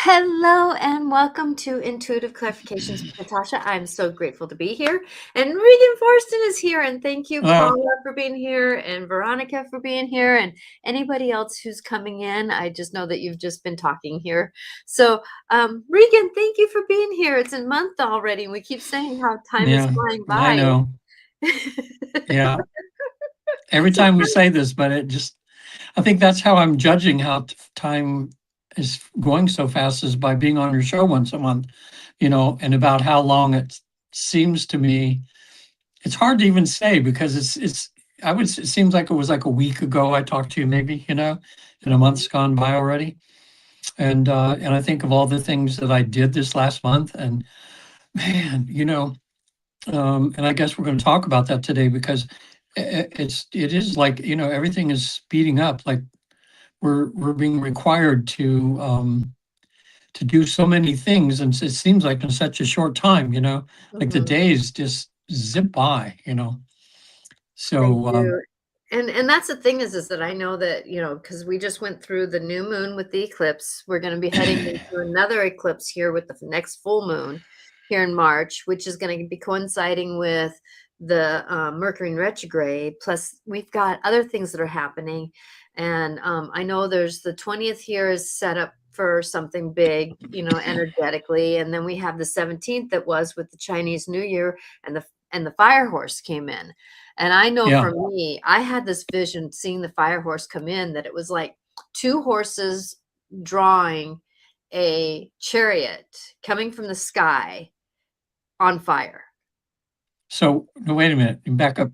Hello and welcome to Intuitive Clarifications with Natasha. I'm so grateful to be here. And Regan Forston is here. And thank you, Hello. Paula, for being here, and Veronica for being here, and anybody else who's coming in. I just know that you've just been talking here. So, Regan, thank you for being here. It's a month already, and we keep saying how time is Yeah, flying I by. know. Yeah. Every So, time we say this, but I think that's how I'm judging how time is going so fast is by being on your show once a month, and about how long it seems to me. It's hard to even say because it seems like it was like a week ago I talked to you maybe, and a month's gone by already. And I think of all the things that I did this last month and man, and I guess we're going to talk about that today because it is like everything is speeding up. Like we're being required to do so many things, and it seems like in such a short time. Like the mhm. days just zip by. They So do. And that's the thing is that I know that, because we just went through the new moon with the eclipse. We're going to be heading into another eclipse here with the next full moon here in March, which is going to be coinciding with the Mercury in retrograde. Plus, we've got other things that are happening. And I know there's the 20th here is set up for something big, energetically. And then we have the 17th that was with the Chinese New Year, and the fire horse came in. And I know yeah, for me, I had this vision seeing the fire horse come in that it was like two horses drawing a chariot coming from the sky on fire. so no, wait a minute. Back up.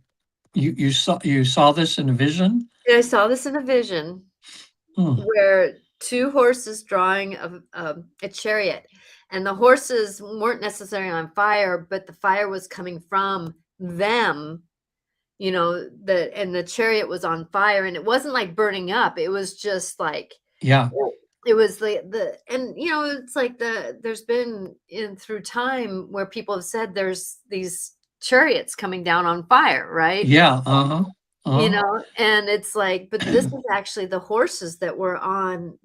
You saw this in a vision? And I saw this in a vision Hmm. where two horses drawing a chariot, and the horses weren't necessarily on fire, but the fire was coming from them, and the chariot was on fire, and it wasn't like burning up. It was just like Yeah, it was the and it's like there's been in through time where people have said there's these chariots coming down on fire, right? yeah. Uh-huh. Uh-huh. And it's like, but this is actually the horses that were on,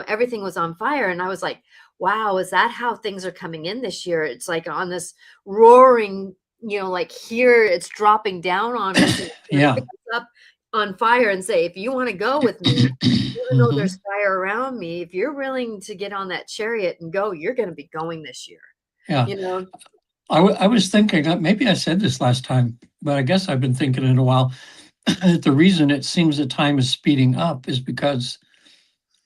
everything was on fire. And I was like, wow, is that how things are coming in this year? It's like on this roaring, like here it's dropping down on us, and it's going to Yeah. pick us up on fire and say, if you want to go with me, even though Hmm. there's fire around me, if you're willing to get on that chariot and go, you're going to be going this year, Yeah. you know? I was thinking, maybe I said this last time, but I guess I've been thinking it a while. The reason it seems that time is speeding up is because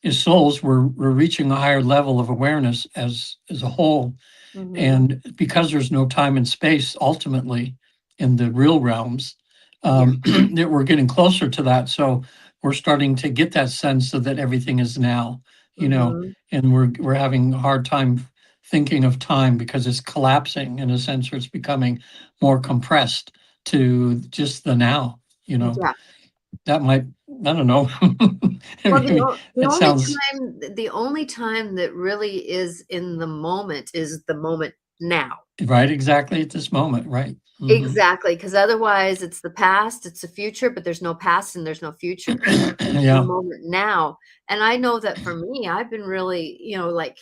as souls, we're reaching a higher level of awareness as a whole. Hmm. And because there's no time and space ultimately in the real realms, Yeah. that we're getting closer to that. So we're starting to get that sense of that everything is now, Hmm. and we're having a hard time thinking of time because it's collapsing in a sense, or it's becoming more compressed to just the now. Yeah. That might, I don't know. I Well, mean, it sounds the only time that really is in the moment is the moment now. right exactly at this moment, right? Hmm. Exactly, because otherwise it's the past, it's the future, but there's no past and there's no future. It's the Yeah. moment now. And I know that for me, I've been really, like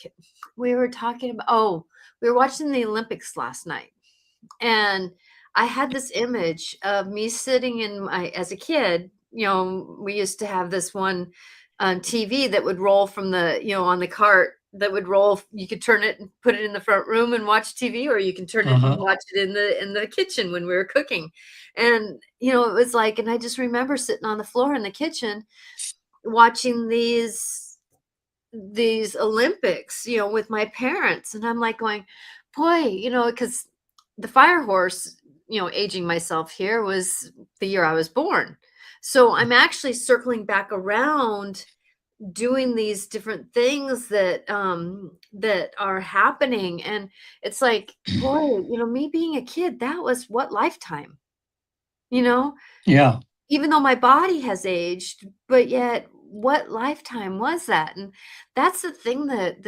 we were talking about, we were watching the Olympics last night. And I had this image of me sitting as a kid, we used to have this one TV that would roll from on the cart that would roll. You could turn it and put it in the front room and watch TV, or you can turn it and Uh-huh. watch it in the kitchen when we were cooking. And, it was like, and I just remember sitting on the floor in the kitchen watching these Olympics, with my parents. And I'm like going, boy, because the fire horse, aging myself here was the year I was born. So I'm actually circling back around doing these different things that are happening. And it's like, boy, me being a kid, that was what lifetime, you know? Yeah. Even though my body has aged, but yet what lifetime was that? And that's the thing that,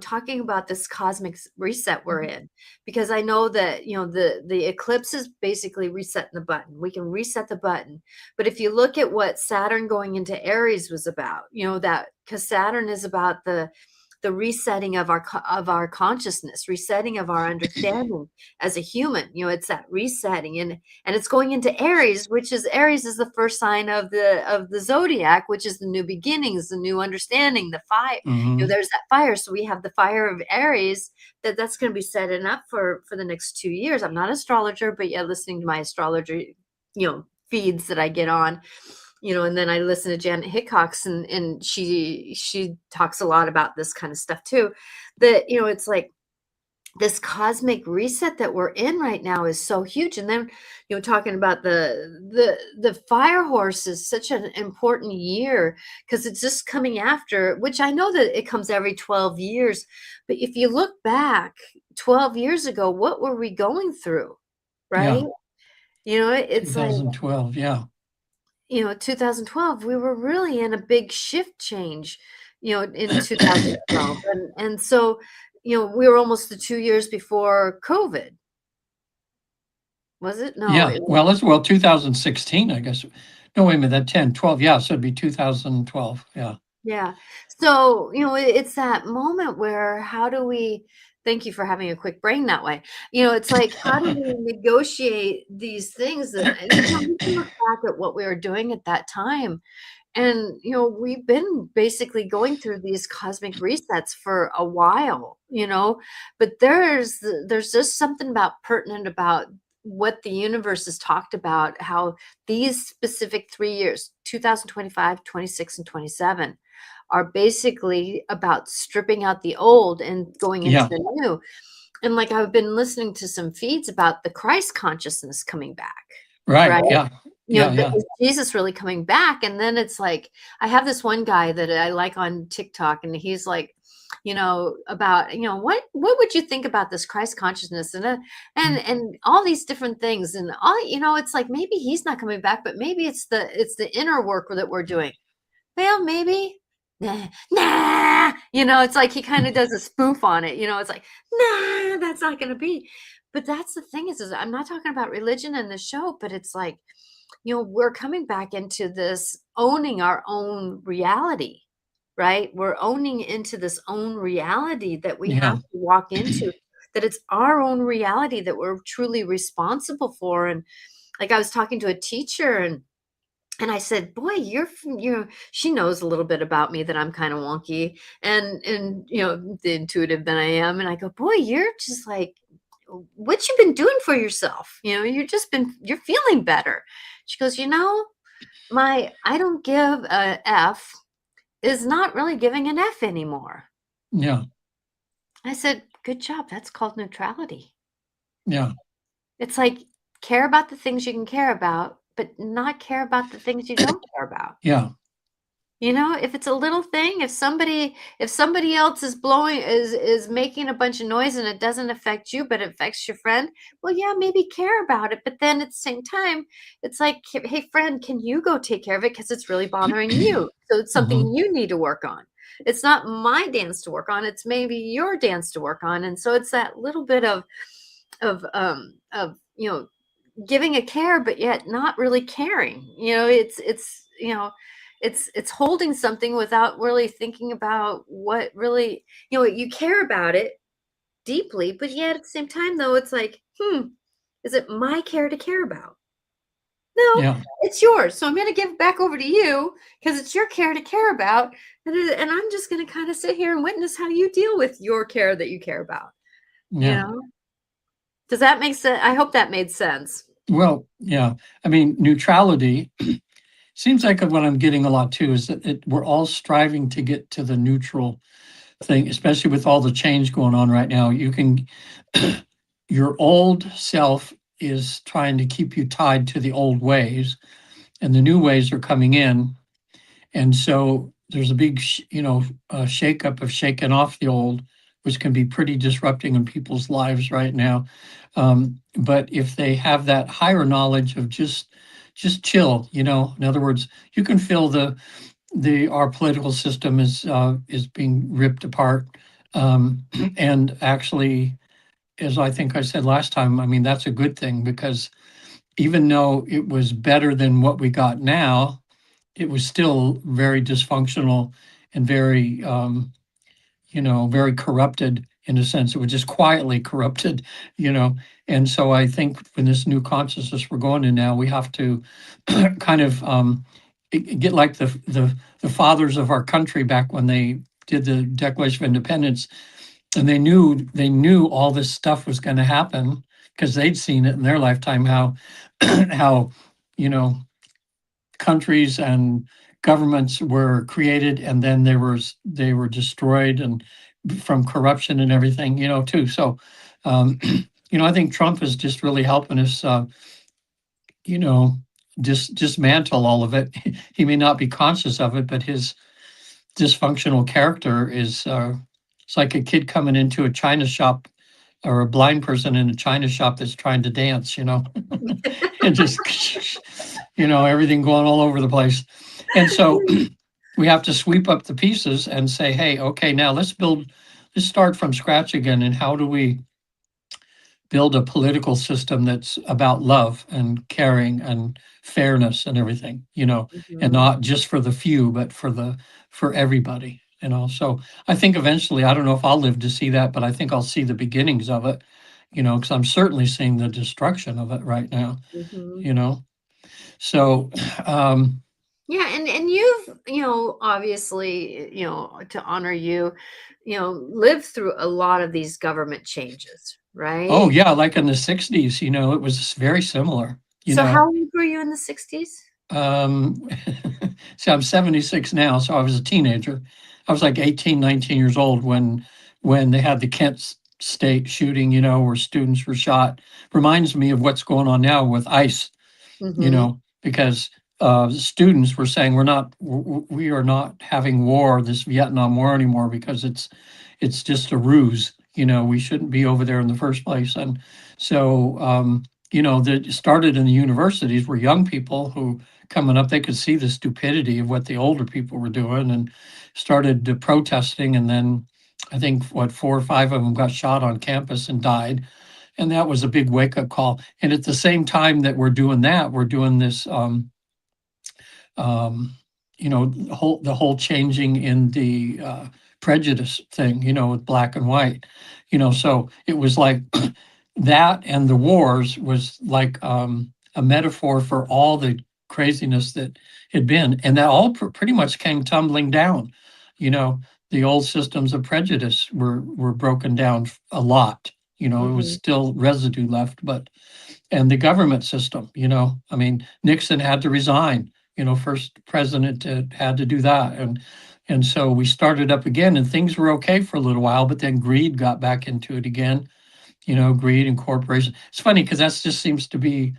talking about this cosmic reset we're in, because I know that, the eclipse is basically resetting the button. We can reset the button. But if you look at what Saturn going into Aries was about, that because Saturn is about the the resetting of our consciousness, resetting of our understanding as a human. It's that resetting, and it's going into Aries, which is Aries is the first sign of the zodiac, which is the new beginnings, the new understanding, the fire. Mhm. There's that fire. So we have the fire of Aries that's going to be setting up for the next 2 years. I'm not an astrologer, but yeah, listening to my astrologer, feeds that I get on, and then I listen to Janet Hickox, and she talks a lot about this kind of stuff too. That, it's like this cosmic reset that we're in right now is so huge. And then, talking about the fire horse is such an important year, because it's just coming after, which I know that it comes every 12 years. But if you look back 12 years ago, what were we going through? Right? Yeah, It's like, 2012, yeah. 2012, we were really in a big shift change, in 2012. And so, we were almost the 2 years before COVID. Was it? No, Yeah, it was, well, 2016, I guess. No, wait a minute, that 10, 12, yeah, so it'd be 2012, yeah. yeah. So, it's that moment where how do we, thank you for having a quick brain that way. It's like, how do we negotiate these things that, and, we can look back at what we were doing at that time. And, we've been basically going through these cosmic resets for a while, but there's just something pertinent about what the universe has talked about, how these specific 3 years, 2025, 26, and 27, are basically about stripping out the old and going into Yeah, the new. And like, I've been listening to some feeds about the Christ consciousness coming back, right, right? yeah, yeah, yeah. Is Jesus really coming back? And then it's like, I have this one guy that I like on TikTok, and he's like, about, what would you think about this Christ consciousness, and all these different things, and all, it's like, maybe he's not coming back, but maybe it's the inner work that we're doing. Well, maybe. Nah. It's like he kind of does a spoof on it. It's like, nah, that's not going to be. But that's the thing is I'm not talking about religion in the show, but it's like, we're coming back into this owning our own reality, right? We're owning into this own reality that we have Yeah, to walk into, that it's our own reality that we're truly responsible for. And like, I was talking to a teacher, and I said, "Boy, she knows a little bit about me, that I'm kind of wonky and the intuitive that I am." And I go, "Boy, you're just like, what you been doing for yourself? You're feeling better." She goes, my I don't give a F is not really giving an F anymore. yeah, I said, "Good job. That's called neutrality." yeah, It's like, care about the things you can care about, but not care about the things you don't care about. yeah, If it's a little thing, if somebody else is making a bunch of noise and it doesn't affect you, but it affects your friend, well, yeah, maybe care about it. But then at the same time, it's like, hey, friend, can you go take care of it? Because it's really bothering you. So it's something mhm, you need to work on. It's not my dance to work on. It's maybe your dance to work on. And so it's that little bit of giving a care, but yet not really caring. It's holding something without really thinking about what really, you care about it deeply, but yet at the same time, though, it's like, is it my care to care about? No, yeah, it's yours. So I'm going to give it back over to you, because it's your care to care about. And I'm just going to kind of sit here and witness how you deal with your care that you care about. You yeah. know, does that make sense? I hope that made sense. Well, yeah, I mean, neutrality seems like what I'm getting a lot too is that we're all striving to get to the neutral thing, especially with all the change going on right now. Your old self is trying to keep you tied to the old ways, and the new ways are coming in. And so there's a big, shakeup of shaking off the old, which can be pretty disrupting in people's lives right now. But if they have that higher knowledge of just chill, in other words, you can feel our political system is being ripped apart, and actually, as I think I said last time, I mean that's a good thing, because even though it was better than what we got now, it was still very dysfunctional and very very corrupted in a sense. It was just quietly corrupted, you know. And so I think in this new consciousness we're going in now, we have to kind of get like the fathers of our country back when they did the Declaration of Independence, and they knew all this stuff was going to happen because they'd seen it in their lifetime, how how you know countries and governments were created and then they were destroyed, and from corruption and everything, too. So um, I think Trump is just really helping us, you know dismantle all of it. He may not be conscious of it, but his dysfunctional character is, it's like a kid coming into a china shop, or a blind person in a china shop that's trying to dance, and just everything going all over the place. And so we have to sweep up the pieces and say, hey, okay, now let's start from scratch again. And how do we build a political system that's about love and caring and fairness and everything, and Mhm. not just for the few, but for everybody. So I think eventually, I don't know if I'll live to see that, but I think I'll see the beginnings of it, because I'm certainly seeing the destruction of it right now, Mhm. you know. So um Yeah, and you've, obviously, to honor you, lived through a lot of these government changes, oh right? yeah, like in the 60s, it was very similar, you So how know. old were you in the 60s? Um, see, I'm 76 now, so I was a teenager. I was like 18, 19 years old when they had the Kent State shooting, where students were shot. Reminds me of what's going on now with ICE, Mhm. because students were saying we are not having war, this Vietnam War anymore, because it's just a ruse. We shouldn't be over there in the first place. And so that started in the universities, where young people who coming up, they could see the stupidity of what the older people were doing, and started protesting. And then I think what 4 or 5 of them got shot on campus and died, and that was a big wake up call. And at the same time that we're doing that, we're doing this, um, the whole changing in the prejudice thing, with black and white, so it was like that, and the wars was like a metaphor for all the craziness that had been, and that all pretty much came tumbling down. You know, the old systems of prejudice were broken down a lot. It was Mhm. still residue left, but and the government system. I mean, Nixon had to resign. First president had to do that, and so we started up again, and things were okay for a little while, but then greed got back into it again. Greed and corporation. It's funny because that just seems to be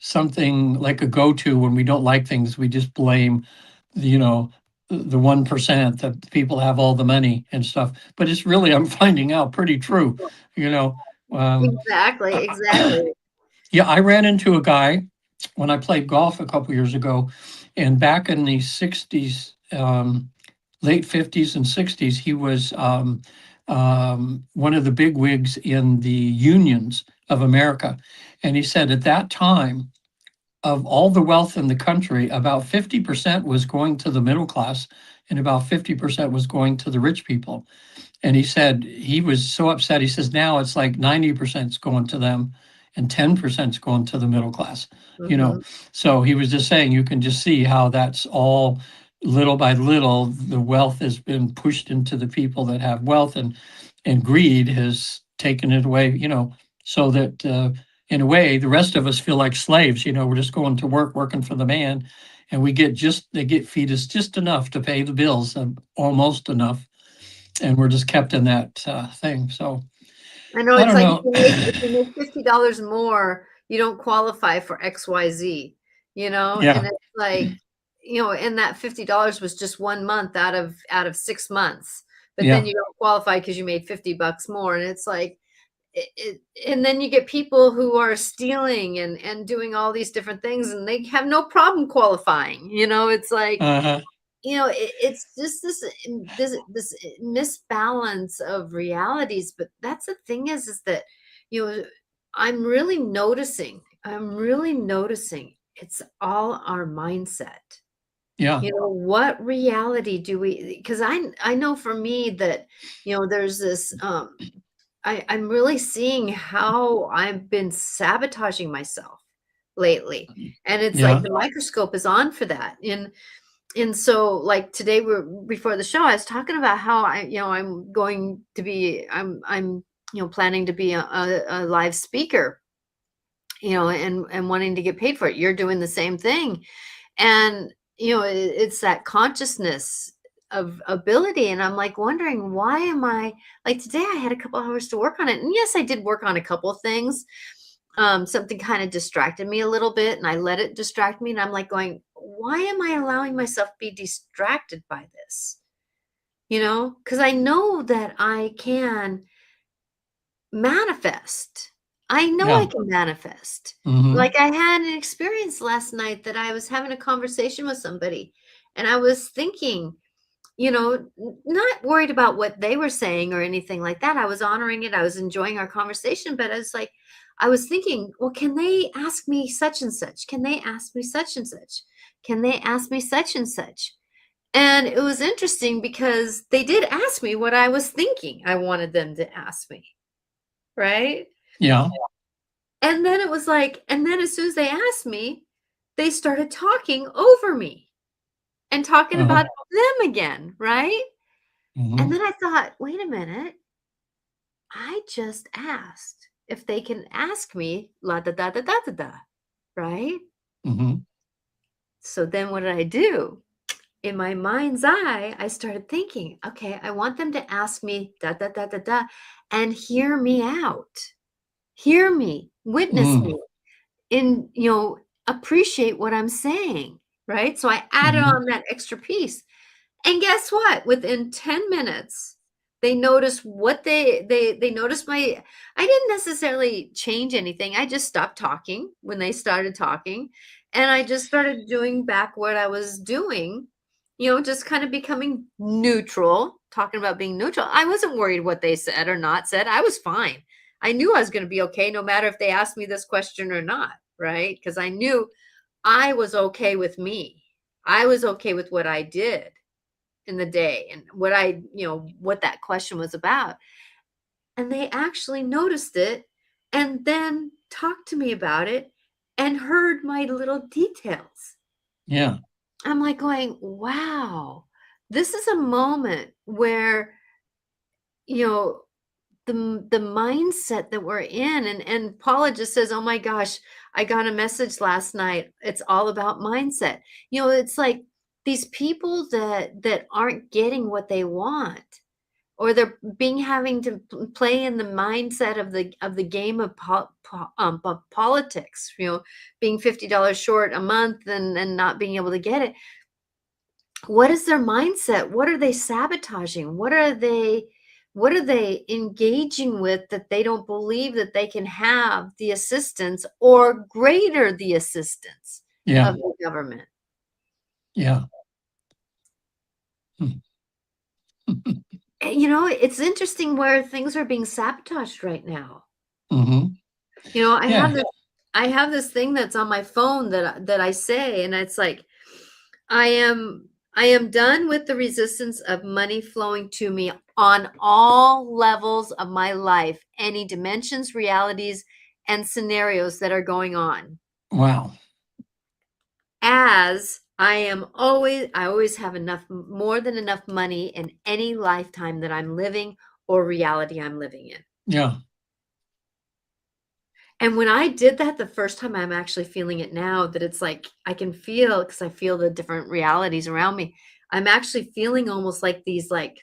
something like a go-to when we don't like things. We just blame, you know, the 1% that people have all the money and stuff. But it's really, I'm finding out, pretty true. You know, um, Exactly, uh, exactly. yeah, I ran into a guy when I played golf a couple years ago, and back in the 60s, late 50s and 60s, he was one of the big wigs in the unions of America. And he said at that time, of all the wealth in the country, about 50% was going to the middle class, and about 50% was going to the rich people. And he said he was so upset. He says now it's like 90% is going to them and 10% is going to the middle class, you know. Mhm. So he was just saying you can just see how that's all, little by little, the wealth has been pushed into the people that have wealth, and greed has taken it away, so that in a way the rest of us feel like slaves. We're just going to work, working for the man, and they get feed us just enough to pay the bills, almost enough, and we're just kept in that thing. So I know I it's don't like know. if you make $50 more, you don't qualify for XYZ, and Yeah. it's like, and that $50 was just 1 month out of 6 months, but then Yeah. you don't qualify because you made $50 more, and it's like and then you get people who are stealing and doing all these different things, and they have no problem qualifying. It's like, Uh-huh. it's just this misbalance of realities. But that's the thing is that, you know, I'm really noticing it's all our mindset. Yeah. You know, what reality do we, because I know for me that, there's this, I'm really seeing how I've been sabotaging myself lately. And it's like Yeah. the microscope is on for that. And so like today we're before the show, I was talking about how I'm going to be, I'm planning to be a live speaker, and wanting to get paid for it. You're doing the same thing. And, it's that consciousness of ability. And I'm like wondering, why am I like today? I had a couple hours to work on it. And yes, I did work on a couple of things. Something kind of distracted me a little bit, and I let it distract me. And I'm like going, why am I allowing myself to be distracted by this? Because I know that I can manifest. I know I Yeah. can manifest. Hmm. Like, I had an experience last night that I was having a conversation with somebody, and I was thinking, not worried about what they were saying or anything like that. I was honoring it. I was enjoying our conversation, but I was thinking, well, can they ask me such and such? Can they ask me such and such? Can they ask me such and such? And it was interesting because they did ask me what I was thinking I wanted them to ask me, right? Yeah. And then it was like, and then as soon as they asked me, they started talking over me and talking Uh-huh. about them again, right? And Hmm. then I thought, wait a minute, I just asked if they can ask me la da da da da da da, right? Hmm. So then what did I do? In my mind's eye, I started thinking, okay, I want them to ask me da da da da da and hear me out. Hear me, witness Mm. me, and appreciate what I'm saying, right? So I added Hmm. on that extra piece. And guess what? Within 10 minutes, they noticed what they noticed my I didn't necessarily change anything. I just stopped talking when they started talking, and I just started doing back what I was doing, just kind of becoming neutral, talking about being neutral. I wasn't worried what they said or not said. I was fine. I knew I was going to be okay no matter if they asked me this question or not, right? Because I knew I was okay with me. I was okay with what I did in the day and what that question was about. And they actually noticed it and then talked to me about it and heard my little details. Yeah. I'm like going, wow, this is a moment where, you know, the mindset that we're in, and Paula just says, oh my gosh, I got a message last night, it's all about mindset. It's like these people that aren't getting what they want, or they're being having to play in the mindset of the game of politics, being $50 short a month and not being able to get it. What is their mindset? What are they sabotaging? What are they engaging with that they don't believe that they can have the assistance or greater the assistance Yeah. of the government? Yeah. Hmm. It's interesting where things are being sabotaged right now. Hmm. I have Yeah. this thing that's on my phone that I say, and it's like, I am done with the resistance of money flowing to me on all levels of my life, any dimensions, realities, and scenarios that are going on. Wow. As I always have enough, more than enough money in any lifetime that I'm living or reality I'm living in. Yeah. And when I did that the first time, I'm actually feeling it now, that it's like I can feel, because I feel the different realities around me. I'm actually feeling almost like these, like,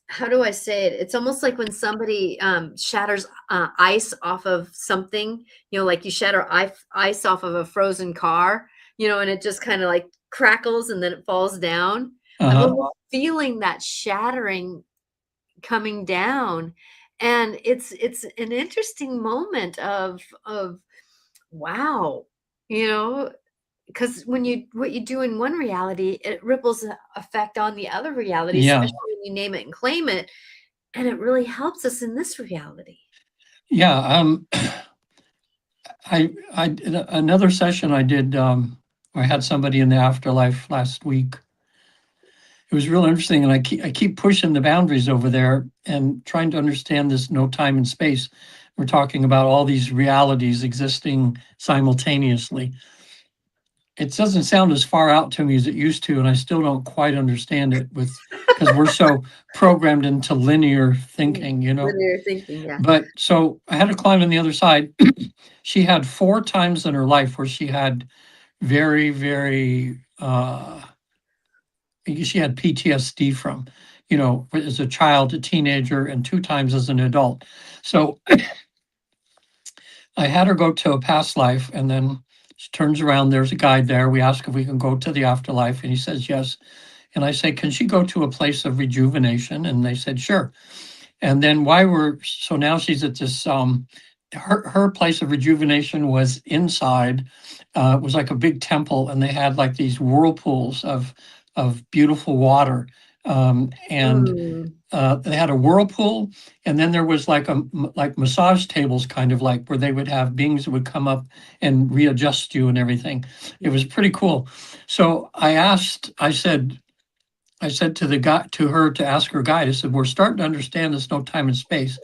how do I say it? It's almost like when somebody shatters ice off of something, like you shatter ice off of a frozen car, and it just kind of like crackles and then it falls down. I'm Uh-huh. almost feeling that shattering coming down. And it's an interesting moment of wow, you know because what you do in one reality, it ripples effect on the other reality, Yeah. especially when you name it and claim it, and it really helps us in this reality. Yeah. I did another session I did I had somebody in the afterlife last week. It was real interesting, and I keep pushing the boundaries over there and trying to understand this no time and space. We're talking about all these realities existing simultaneously. It doesn't sound as far out to me as it used to, and I still don't quite understand it with because we're so programmed into linear thinking, you know. Linear thinking, yeah. But so I had a client on the other side. She had 4 times in her life where she had very, very she had PTSD from, you know, as a child, a teenager, and 2 times as an adult. So I had her go to a past life, and then she turns around, there's a guide there. We ask if we can go to the afterlife, and he says yes. And I say, can she go to a place of rejuvenation? And they said, sure. And then so now she's at this, her place of rejuvenation was inside, it was like a big temple, and they had like these whirlpools of beautiful water. And they had a whirlpool, and then there was like like massage tables, kind of like where they would have beings that would come up and readjust you and everything. It was pretty cool. So I said to the guy, to her, to ask her guide, I said, we're starting to understand there's no time and space.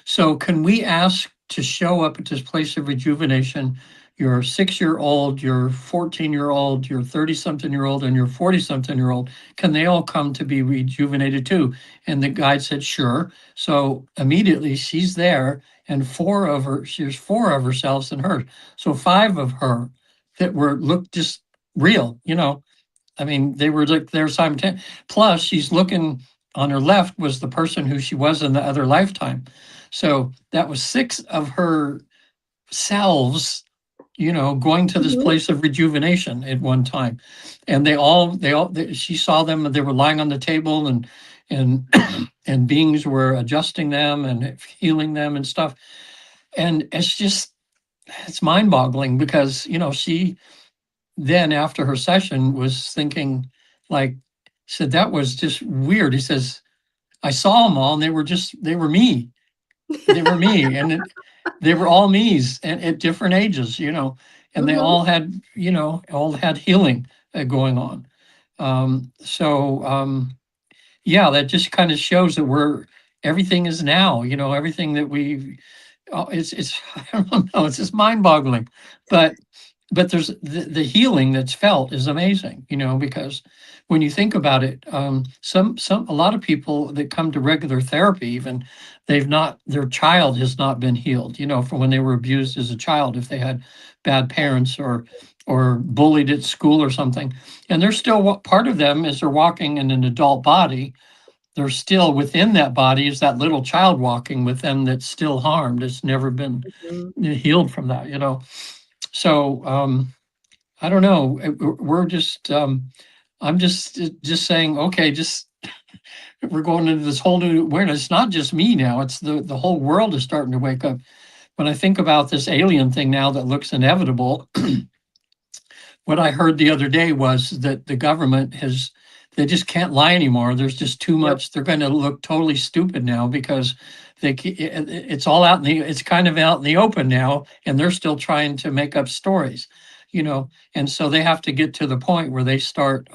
So can we ask to show up at this place of rejuvenation? Your 6-year-old, your 14-year-old, your 30-something-year-old, and your 40-something-year-old, can they all come to be rejuvenated too? And the guide said, sure. So immediately she's there, and there's 4 of herselves and hers. So 5 of her that looked just real, you know. I mean, they were like they're simultaneous. Plus, she's looking on her left was the person who she was in the other lifetime. So that was 6 of her selves, you know, going to this place of rejuvenation at one time. And she saw them, and they were lying on the table, and and beings were adjusting them and healing them and stuff. And it's mind boggling because, you know, she then after her session was thinking, like, said, that was just weird. He says, I saw them all, and they were me. They were me. They were all me's, and at different ages, you know, and they all had, you know, all had healing going on. Yeah, that just kind of shows that everything is now, you know, everything that it's, I don't know, it's just mind boggling, but there's the healing that's felt is amazing, you know, because when you think about it, a lot of people that come to regular therapy, even their child has not been healed, you know, from when they were abused as a child, if they had bad parents or bullied at school or something. And they're still, part of them as they're walking in an adult body, they're still within that body is that little child walking with them that's still harmed. It's never been healed from that, you know. So I don't know. We're just I'm just saying, okay, just we're going into this whole new awareness. It's not just me now. It's the whole world is starting to wake up. When I think about this alien thing now that looks inevitable, what I heard the other day was that the government they just can't lie anymore. There's just too much. They're going to look totally stupid now because it's all out it's kind of out in the open now, and they're still trying to make up stories, you know. And so they have to get to the point where they start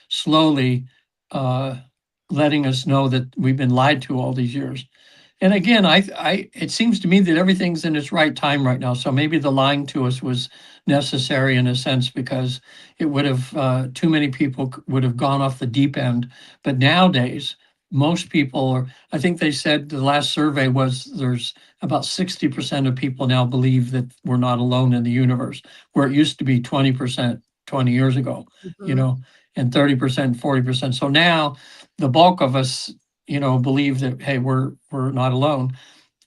slowly letting us know that we've been lied to all these years. And again, it seems to me that everything's in its right time right now. So maybe the lying to us was necessary in a sense because it would have too many people would have gone off the deep end. But nowadays, most people I think they said the last survey was there's about 60% of people now believe that we're not alone in the universe, where it used to be 20% 20 years ago, you know, and 30%, 40%. So now the bulk of us, you know, believe that, hey, we're not alone.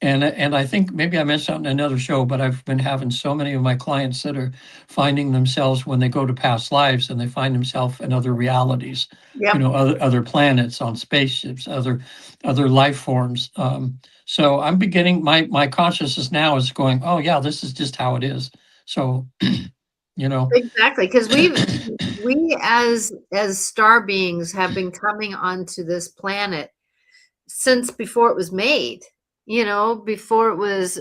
And I think maybe I mentioned in another show, but I've been having so many of my clients that are finding themselves when they go to past lives and they find themselves in other realities, you know, other planets, on spaceships, other life forms. So I'm beginning, my consciousness now is going, oh yeah, this is just how it is. So, you know. Exactly, because we as star beings have been coming onto this planet since before it was made, you know, before it was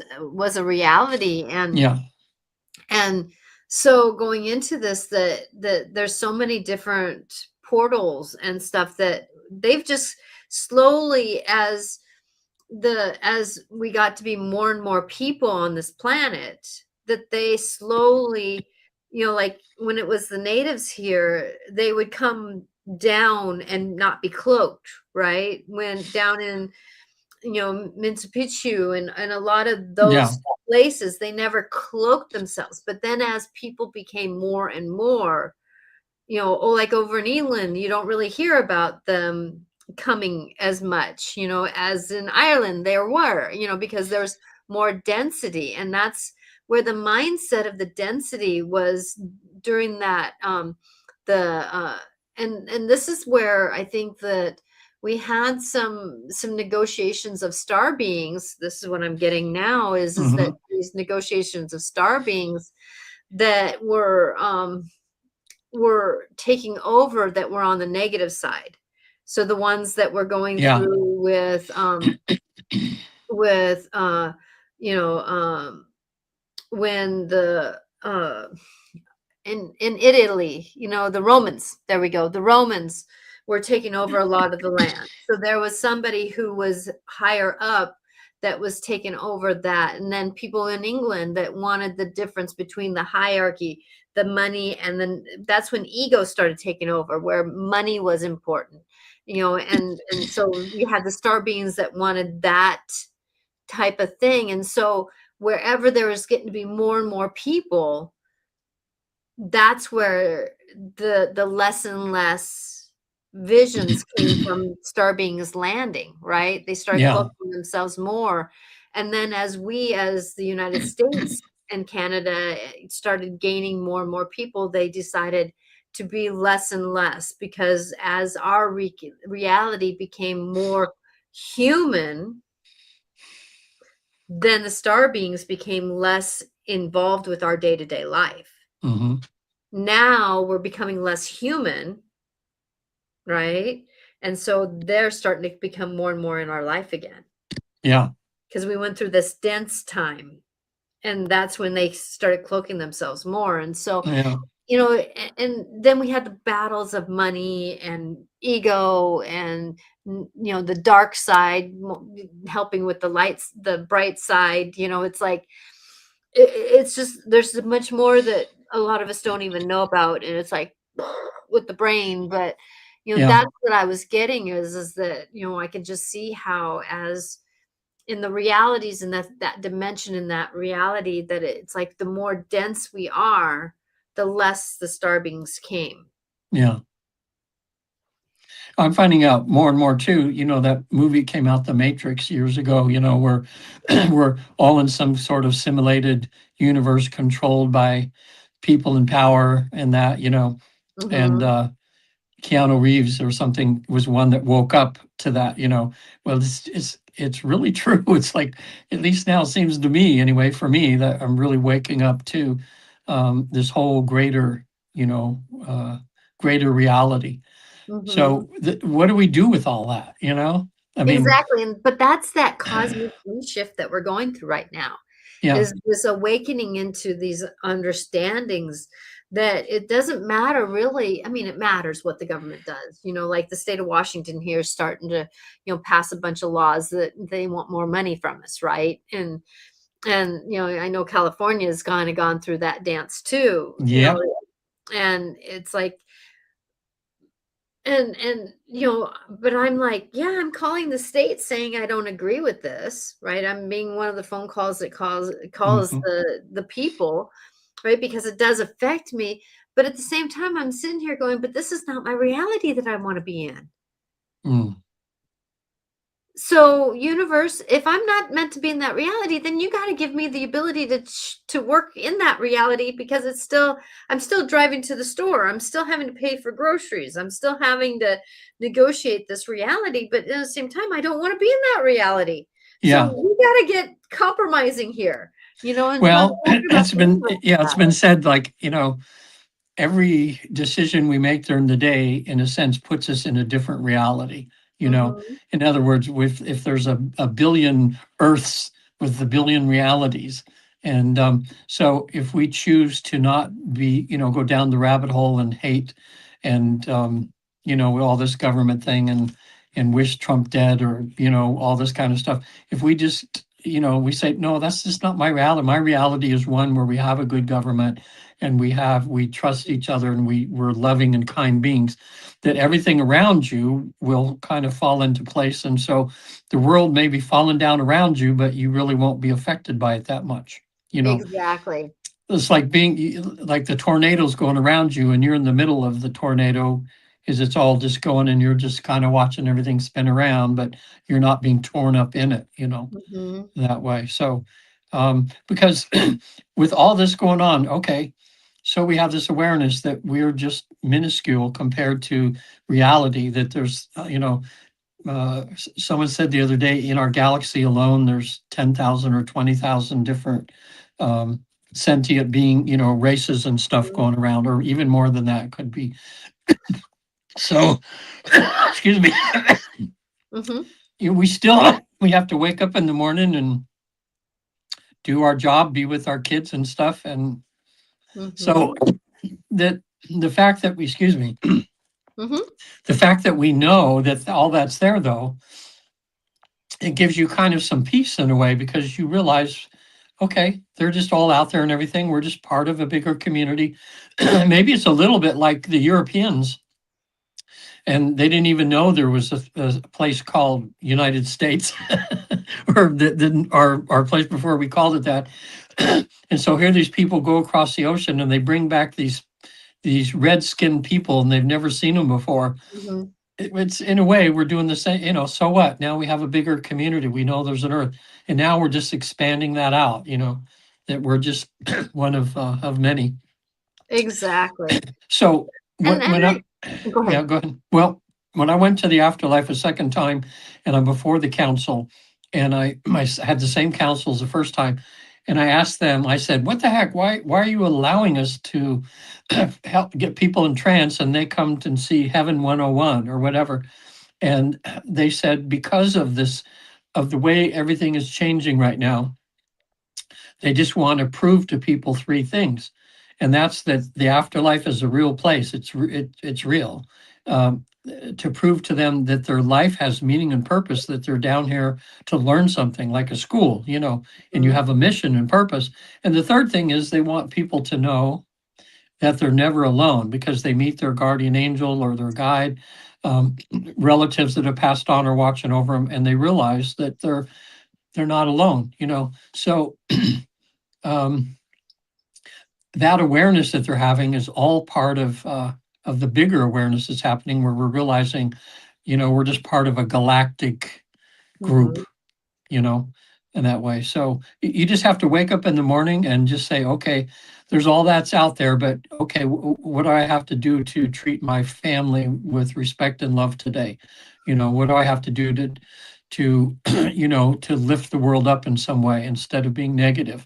a reality. And So going into this, that there's so many different portals and stuff that they've just slowly, as we got to be more and more people on this planet, that they slowly, like when it was the natives here, they would come down and not be cloaked, right? When down in, Machu Picchu and a lot of Yeah. those places, they never cloaked themselves. But then as people became more and more, like over in England, you don't really hear about them coming as much, as in Ireland there were, because there's more density. And that's where the mindset of the density was during that, the and this is where I think that we had some negotiations of star beings. This is what I'm getting now, is that Hmm. these negotiations of star beings that were taking over, that were on the negative side. So the ones that were going Yeah. through with you know when the in Italy, the Romans, there we go. The Romans were taking over a lot of the land. So there was somebody who was higher up that was taking over that. And then people in England that wanted the difference between the hierarchy, the money, and then that's when ego started taking over, where money was important. And so you had the star beings that wanted that type of thing. And so wherever there was getting to be more and more people, that's where the less and less visions came from star beings landing, right? They started Yeah. cloaking themselves more. And then as the United States and Canada started gaining more and more people, they decided to be less and less, because as our reality became more human, then the star beings became less involved with our day-to-day life. Hmm. Now we're becoming less human, right? And so they're starting to become more and more in our life again, Yeah. because we went through this dense time, and that's when they started cloaking themselves more. And so, Yeah. and then we had the battles of money and ego and, the dark side helping with the lights, the bright side. It's like, it's just, there's much more that a lot of us don't even know about, and it's like with the brain. But Yeah. that's what I was getting, is that I can just see how, as in the realities, in that dimension, in that reality, that it's like the more dense we are, the less the star beings came. Yeah. I'm finding out more and more too. That movie came out, The Matrix, years ago. Where we're all in some sort of simulated universe controlled by people in power, and that. And Hmm. Keanu Reeves or something was one that woke up to that. Well, it's really true. It's like, at least now it seems to me, anyway, for me, that I'm really waking up to this whole greater reality. Hmm. So what do we do with all that? I mean, Exactly. But that's that cosmic shift that we're going through right now, yeah, is this awakening into these understandings, that it doesn't matter really. I mean, it matters what the government does. Like the state of Washington here is starting to, pass a bunch of laws that they want more money from us, right? And I know California has kind of gone through that dance too, yeah, and it's like, and but I'm like, yeah, I'm calling the state saying I don't agree with this, right? I'm being one of the phone calls that calls mhm, the people, right? Because it does affect me. But at the same time, I'm sitting here going, but this is not my reality that I want to be in. mm, So, universe, if I'm not meant to be in that reality, then you got to give me the ability to work in that reality, because I'm still driving to the store. I'm still having to pay for groceries. I'm still having to negotiate this reality, but at the same time, I don't want to be in that reality. So yeah. we got to get compromising here, and so I'm Well, talking about the universe with it's that. been said, like, every decision we make during the day, in a sense, puts us in a different reality. You know, Mhm. in other words, if there's a billion Earths with a billion realities, And so if we choose to not be, go down the rabbit hole and hate and, all this government thing and wish Trump dead or, all this kind of stuff, if we just, we say, no, that's just not my reality. My reality is one where we have a good government and we trust each other and we're loving and kind beings, that everything around you will kind of fall into place. And so the world may be falling down around you, but you really won't be affected by it that much. Exactly. It's like being like the tornado's going around you and you're in the middle of the tornado, is it's all just going and you're just kind of watching everything spin around, but you're not being torn up in it, Mhm. that way. So because with all this going on, okay, so we have this awareness that we're just minuscule compared to reality, that there's someone said the other day, in our galaxy alone, there's 10,000 or 20,000 different um, sentient being, races and stuff going around, or even more than that could be. So, excuse me, Mhm. we have to wake up in the morning and do our job, be with our kids and stuff. And Mhm. so that the fact that we, excuse me, Mhm. the fact that we know that all that's there, though, it gives you kind of some peace in a way, because you realize, okay, they're just all out there and everything. We're just part of a bigger community. Maybe it's a little bit like the Europeans, and they didn't even know there was a place called United States, or our place before we called it that. And so here these people go across the ocean and they bring back these red-skinned people, and they've never seen them before. Mhm. It's in a way we're doing the same, so what? Now we have a bigger community. We know there's an Earth, and now we're just expanding that out, that we're just one of many. Exactly. So And when I, go yeah, ahead. go ahead. Well, when I went to the afterlife a second time, and I'm before the council, and I had the same council as the first time, and I asked them, I said, "What the heck? Why are you allowing us to help get people in trance, and they come and see Heaven 101 or whatever?" And they said, because of this, of the way everything is changing right now, they just want to prove to people three things. And that's that the afterlife is a real place. It's real. To prove to them that their life has meaning and purpose, that they're down here to learn something, like a school, and you Mhm. have a mission and purpose. And the third thing is they want people to know that they're never alone, because they meet their guardian angel or their guide, um, relatives that have passed on or watching over them, and they realize that they're not alone. So um, that awareness that they're having is all part of the bigger awareness that's happening, where we're realizing, we're just part of a galactic group, Mhm. you know, in that way. So you just have to wake up in the morning and just say, okay, there's all that's out there, but okay, what do I have to do to treat my family with respect and love today? What do I have to do to to lift the world up in some way instead of being negative?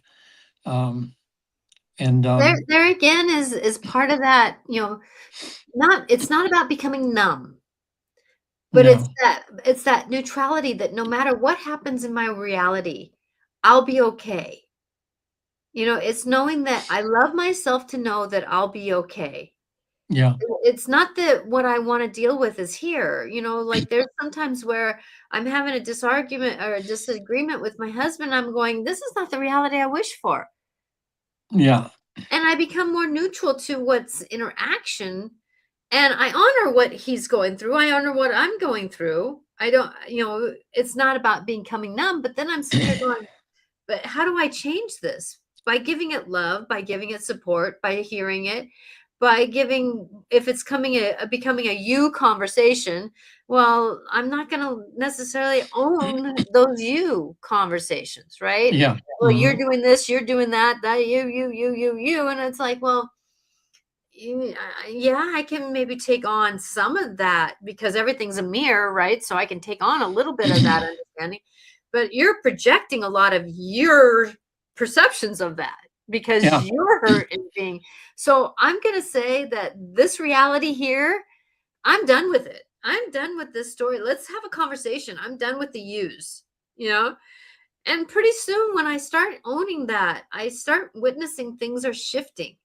Um, and There again is part of that, it's not about becoming numb, but no, it's that neutrality that no matter what happens in my reality, I'll be okay. It's knowing that I love myself to know that I'll be okay. yeah, It's not that what I wanna deal with is here, like, there's sometimes where I'm having a disargument or a disagreement with my husband, I'm going, "This is not the reality I wish for." yeah, And I become more neutral to what's interaction, and I honor what he's going through, I honor what I'm going through. I don't it's not about becoming numb, but then I'm sitting there going, "But how do I change this?" By giving it love, by giving it support, by hearing it, by giving if it's becoming a you conversation, well, I'm not gonna necessarily own those you conversations, right? yeah, Well, you're mhm, doing this, you're doing that you, and it's like, well, yeah, I can maybe take on some of that because everything's a mirror, right? So I can take on a little bit of that understanding, but you're projecting a lot of your perceptions of that because yeah, you're hurt and being. So I'm going to say that this reality here, I'm done with it. I'm done with this story. Let's have a conversation. I'm done with the use, you know? And pretty soon when I start owning that, I start witnessing things are shifting.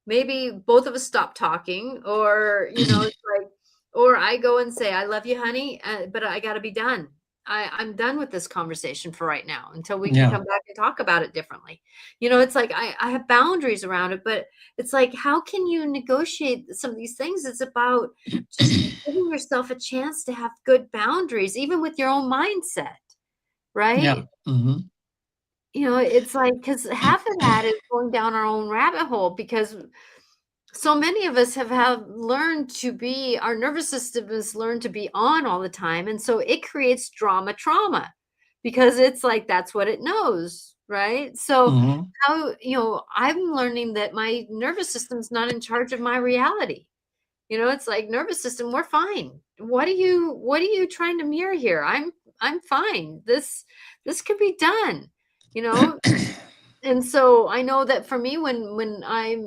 Maybe both of us stop talking, or, it's like, or I go and say, I love you, honey, but I got to be done. I'm done with this conversation for right now until we can Yeah. come back and talk about it differently. It's like I have boundaries around it, but it's like, how can you negotiate some of these things? It's about just giving yourself a chance to have good boundaries, even with your own mindset, Yeah. right? Hmm. It's like, because half of that is going down our own rabbit hole, because so many of us have learned to be, our nervous system has learned to be on all the time. And so it creates trauma, because it's like, that's what it knows. Right. So Hmm. how, I'm learning that my nervous system's not in charge of my reality. It's like, nervous system, we're fine. What are you trying to mirror here? I'm fine. This could be done, you know, and so I know that for me, when I'm,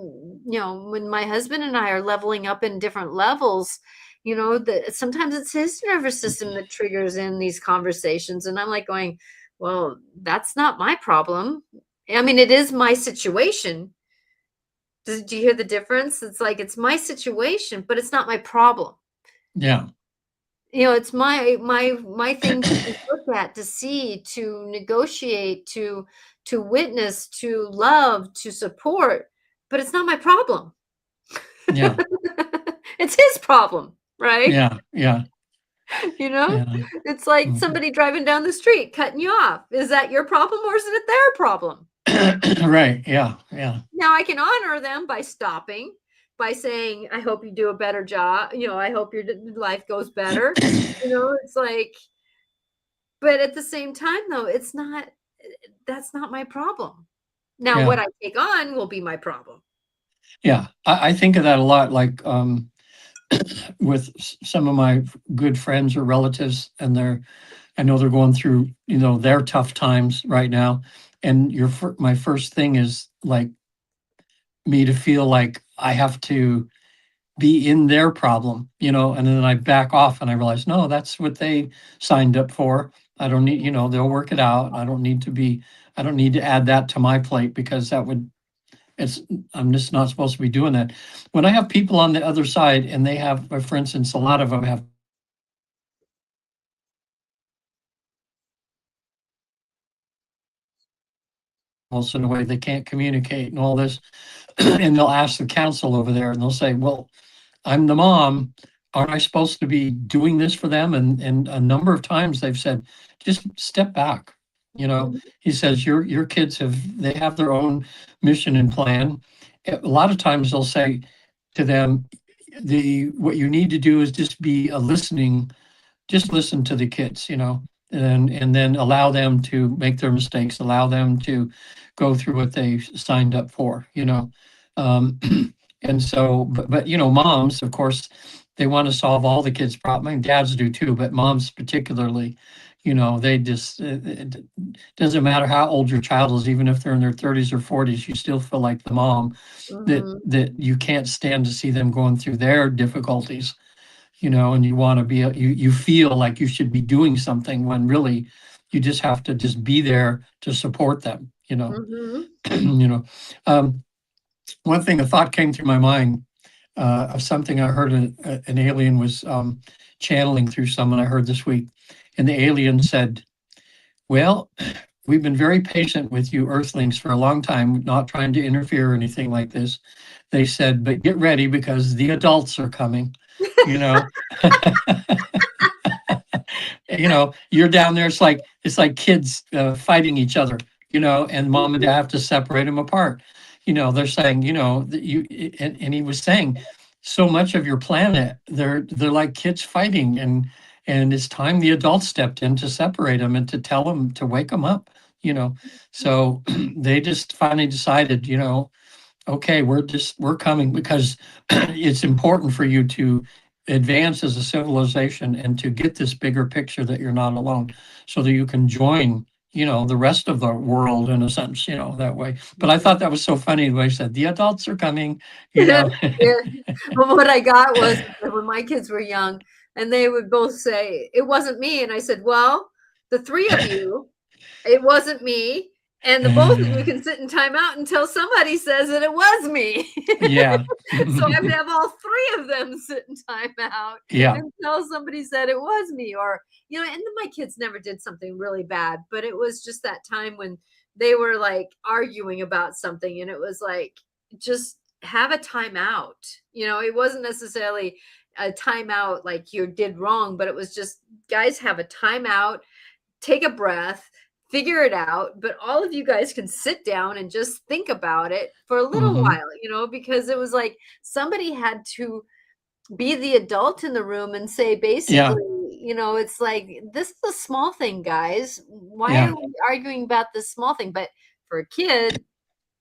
when my husband and I are leveling up in different levels, that sometimes it's his nervous system that triggers in these conversations. And I'm like going, well, that's not my problem. I mean, it is my situation. Do you hear the difference? It's like, it's my situation, but it's not my problem. Yeah. It's my thing to look at, to see, to negotiate, to witness, to love, to support, but it's not my problem. Yeah. It's his problem, right? Yeah. Yeah. You know? Yeah. It's like Mhm. somebody driving down the street cutting you off. Is that your problem, or is it their problem? Right. Yeah. Yeah. Now I can honor them by stopping, by saying, "I hope you do a better job." "I hope your life goes better." It's like, but at the same time, though, it's not, that's not my problem. Now Yeah. what I take on will be my problem. Yeah. I think of that a lot, like with some of my good friends or relatives, and I know they're going through, their tough times right now. And my first thing is like me to feel like I have to be in their problem, and then I back off and I realize, no, that's what they signed up for. I don't need, they'll work it out. I don't need to add that to my plate, because it's, I'm just not supposed to be doing that. When I have people on the other side and they have, for instance, a lot of them have also in a way they can't communicate and all this, and they'll ask the counsel over there and they'll say, well, I'm the mom. Aren't I supposed to be doing this for them? And a number of times they've said, just step back. Mhm, He says, your kids they have their own mission and plan. A lot of times they'll say to them, what you need to do is just listen to the kids, and then allow them to make their mistakes, allow them to go through what they signed up for. Um, and so, but moms, of course, they want to solve all the kids' problems. I mean, dads do too, but moms particularly, they just, it doesn't matter how old your child is, even if they're in their 30s or 40s, you still feel like the mom mhm, that you can't stand to see them going through their difficulties, and you want to you feel like you should be doing something when really you just have to just be there to support them, mhm. you know. Um, One thing, a thought came through my mind of something I heard an alien was channeling through someone I heard this week, and the alien said, "Well, we've been very patient with you Earthlings for a long time, not trying to interfere or anything like this." They said, "But get ready because the adults are coming." You know, you're down there. It's like kids fighting each other. And mom and dad have to separate them apart. They're saying, that and he was saying, so much of your planet, they're like kids fighting, and it's time the adults stepped in to separate them and to tell them to wake them up. So they just finally decided, okay, we're coming because it's important for you to advance as a civilization and to get this bigger picture that you're not alone, so that you can join, the rest of the world in a sense, that way. But I thought that was so funny the way he said the adults are coming, you know. Yeah. Well, what I got was that when my kids were young, and they would both say, "It wasn't me," and I said, "Well, the three of you." it wasn't me. And the both of you can sit in timeout until somebody says that it was me. Yeah. So I would have all three of them sit in timeout Yeah. until somebody said it was me. Or, you know, and then my kids never did something really bad, but it was just that time when they were like arguing about something, and it was like, just have a timeout. You know, it wasn't necessarily a timeout like you did wrong, but it was just, guys, have a timeout, take a breath, figure it out. But all of you guys can sit down and just think about it for a little Hmm. while, you know, because it was like somebody had to be the adult in the room and say, Yeah. basically, you know, it's like, this is a small thing, guys. Why Yeah. are we arguing about this small thing? But for a kid,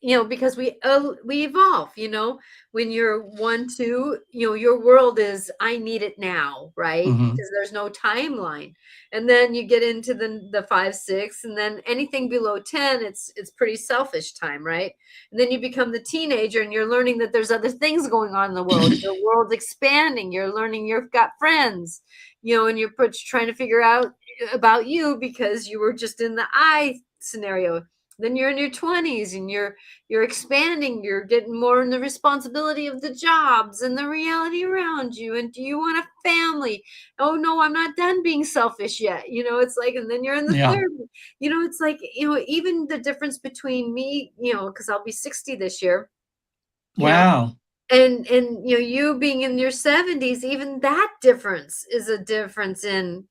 you know, because we evolve, you know, when you're 1 2, you know, your world is, I need it now, right? Hmm. Because there's no timeline. And then you get into the 5 6, and then anything below 10, it's pretty selfish time, right? And then you become the teenager and you're learning that there's other things going on in the world. Your world's expanding, you're learning you've got friends, you know, and you're trying to figure out about you because you were just in the I scenario. Then you're in your 20s and you're expanding, you're getting more in the responsibility of the jobs and the reality around you. And do you want a family? Oh no, I'm not done being selfish yet. You know, it's like, and then you're in the Yeah. 30s. You know, it's like, you know, even the difference between me, you know, because I'll be 60 this year, you know, Wow. and you know, you being in your 70s, even that difference is a difference in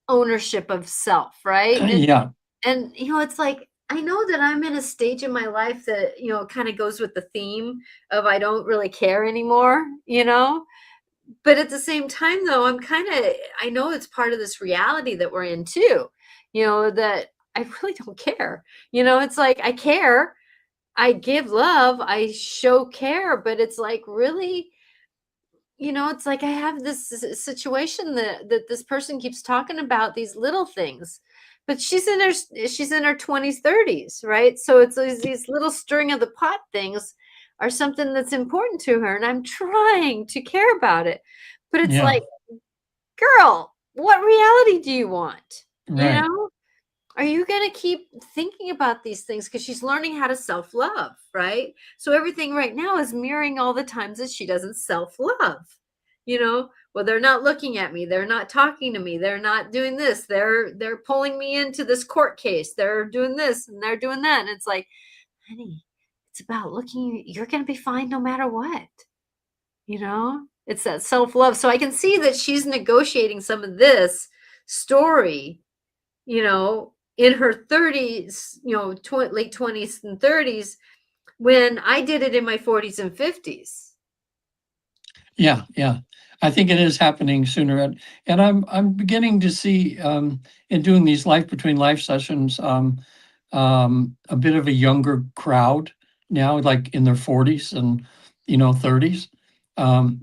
ownership of self, right? Yeah. And you know, it's like, I know that I'm in a stage in my life that, you know, kind of goes with the theme of I don't really care anymore, you know? But at the same time though, I know it's part of this reality that we're in too, you know, that I really don't care. You know, it's like I care, I give love, I show care, but it's like, really, you know, it's like I have this situation that this person keeps talking about, these little things, but she's in her 20s, 30s, right? So it's these little stirring of the pot things are something that's important to her, and I'm trying to care about it. But it's Yeah. like, girl, what reality do you want? You Right. know? Are you going to keep thinking about these things? Because she's learning how to self love, right? So everything right now is mirroring all the times that she doesn't self love. You know, well, they're not looking at me, they're not talking to me, they're not doing this, they're pulling me into this court case, they're doing this and they're doing that. And it's like, honey, it's about looking, you're going to be fine no matter what. You know, it's that self love. So I can see that she's negotiating some of this story, you know, in her 30s, you know, late 20s and 30s, when I did it in my 40s and 50s. Yeah. Yeah. I think it is happening sooner, and I'm beginning to see in doing these life between life sessions a bit of a younger crowd now, like in their 40s and 30s, um,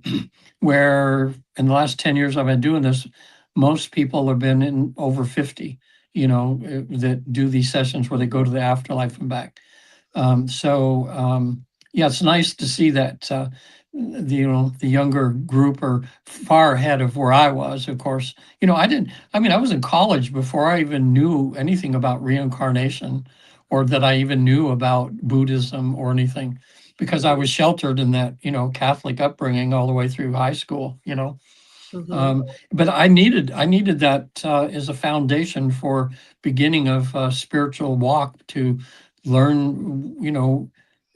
where in the last 10 years I've been doing this, most people have been in over 50, that do these sessions where they go to the afterlife and back. Yeah, it's nice to see that the younger group are far ahead of where I was. Of course, I was in college before I even knew anything about reincarnation, or that I even knew about Buddhism or anything, because I was sheltered in that Catholic upbringing all the way through high school. Mhm. But I needed that as a foundation for beginning of spiritual walk, to learn,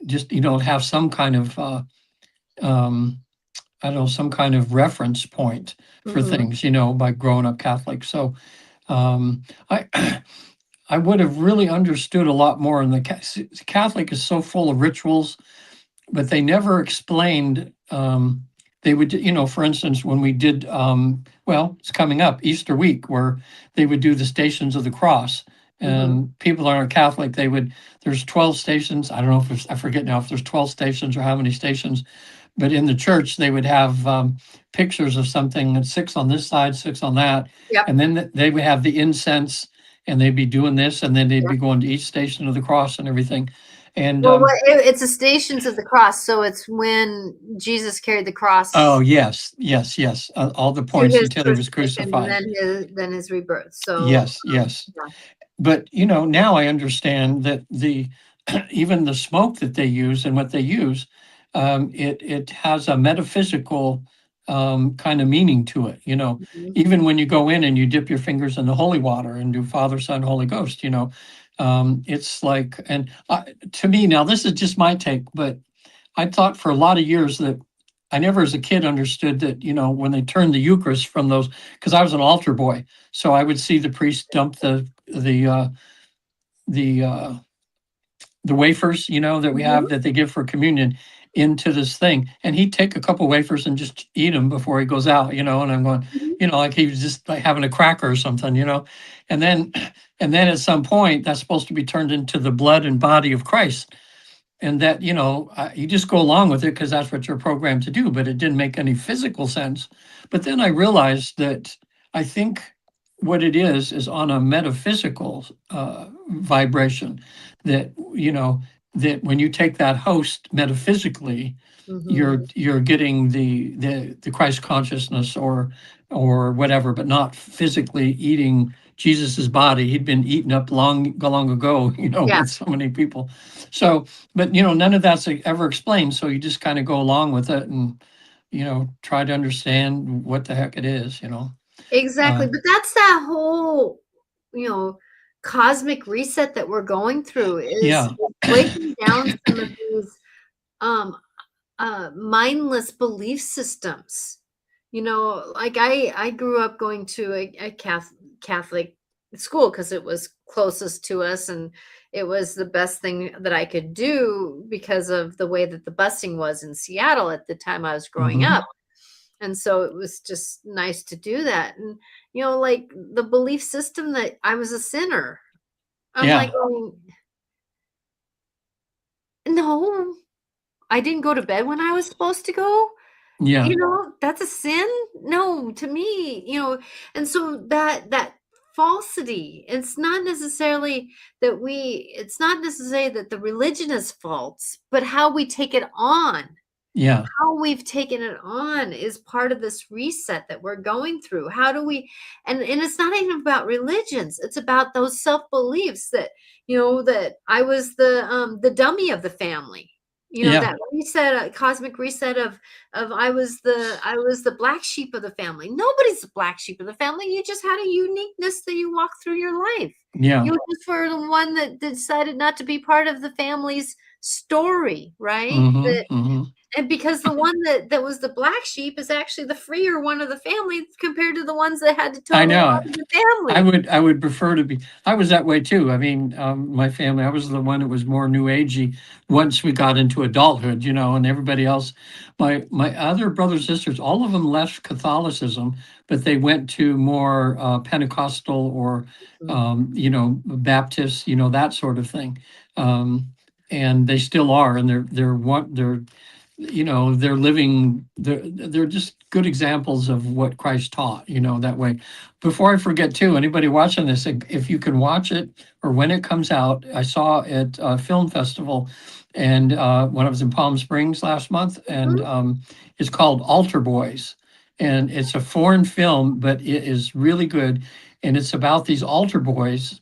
just have some kind of um, I don't know, some kind of reference point for Mhm. things, by growing up Catholic. So um, I I would have really understood a lot more. And the Catholic is so full of rituals, but they never explained. They would, for instance, when we did, well, it's coming up Easter week, where they would do the Stations of the Cross, Mhm. and people that aren't Catholic, there's 12 stations. I don't know if I forget now if there's 12 stations or how many stations, but in the church, they would have pictures of something, and 6 on this side, 6 on that, Yep. and then they would have the incense, and they'd be doing this, and then they'd be Yep. going to each station of the cross and everything. And Well, it's the Stations of the Cross, so it's when Jesus carried the oh, cross yes, yes, yes. All the to points his until he was crucifixion and crucified. then his rebirth. So, Yes, yes. yeah. but now I understand that even the smoke that they use and what they use, it has a metaphysical kind of meaning to it. Mhm. Even when you go in and you dip your fingers in the holy water and do Father, Son, Holy Ghost, it's like, and to me now, this is just my take, but I thought for a lot of years that I never as a kid understood that, when they turned the Eucharist from those, because I was an altar boy. So I would see the priest dump the uh, the wafers, that we Mhm. have that they give for communion into this thing. And he'd take a couple wafers and just eat them before he goes out, and I'm going, Mhm. like he was just like having a cracker or something, and then and then at some point that's supposed to be turned into the blood and body of Christ. And that, you just go along with it because that's what you're programmed to do, but it didn't make any physical sense. But then I realized that I think what it is on a metaphysical vibration, that that when you take that host metaphysically, you're Mhm. you're getting the Christ consciousness or whatever, but not physically eating Jesus's body. He'd been eaten up long ago, Yeah. with so many people. So, but none of that's ever explained. So you just kind of go along with it and try to understand what the heck it is. Exactly, Uh, but that's that whole, you know, cosmic reset that we're going through is yeah, breaking down some of these, um, mindless belief systems. Like I grew up going to a Catholic school because it was closest to us, and it was the best thing that I could do because of the way that the busing was in Seattle at the time I was growing hmm up. And so it was just nice to do that. And, like the belief system that I was a sinner. I'm like, yeah, "Oh, no, I didn't go to bed when I was supposed to go. yeah, That's a sin? No, to me, and so that falsity, it's not necessarily that the religion is false, but how we take it on. yeah, How we've taken it on is part of this reset that we're going through. How do we and it's not even about religions. It's about those self-beliefs that, that I was the dummy of the family. yeah, That reset, a cosmic reset of I was the black sheep of the family. Nobody's the black sheep of the family. You just had a uniqueness that you walked through your life. yeah. You just were the one that decided not to be part of the family's story, right? hmm hmm And because the one that was the black sheep is actually the freer one of the family compared to the ones that had to toe I the know. line of the I family. would I would prefer to be. I was that way too. I mean, my family. I was the one that was more new agey once we got into adulthood, and everybody else. My other brothers sisters, all of them left Catholicism, but they went to more Pentecostal or Mhm. Baptist, that sort of thing. Um, and they still are, and they're living, they're just good examples of what Christ taught, that way. Before I forget too, anybody watching this, if you can watch it or when it comes out, I saw at a film festival and when I was in Palm Springs last month, and Mhm. it's called Altar Boys. And it's a foreign film, but it is really good. And it's about these altar boys,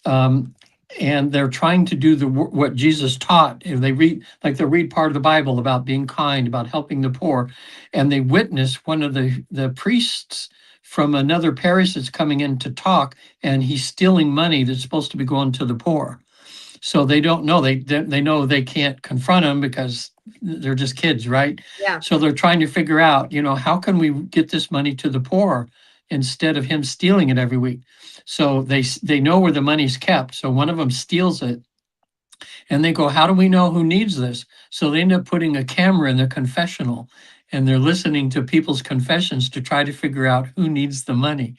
um, and they're trying to do what Jesus taught. If they read part of the Bible about being kind, about helping the poor, and they witness one of the priests from another parish that's coming in to talk, and he's stealing money that's supposed to be going to the poor. So they don't know. They know they can't confront him because they're just kids, right? Yeah. So they're trying to figure out, how can we get this money to the poor instead of him stealing it every week? So they know where the money's kept. So one of them steals it, and they go, "How do we know who needs this?" So they end up putting a camera in the confessional, and they're listening to people's confessions to try to figure out who needs the money.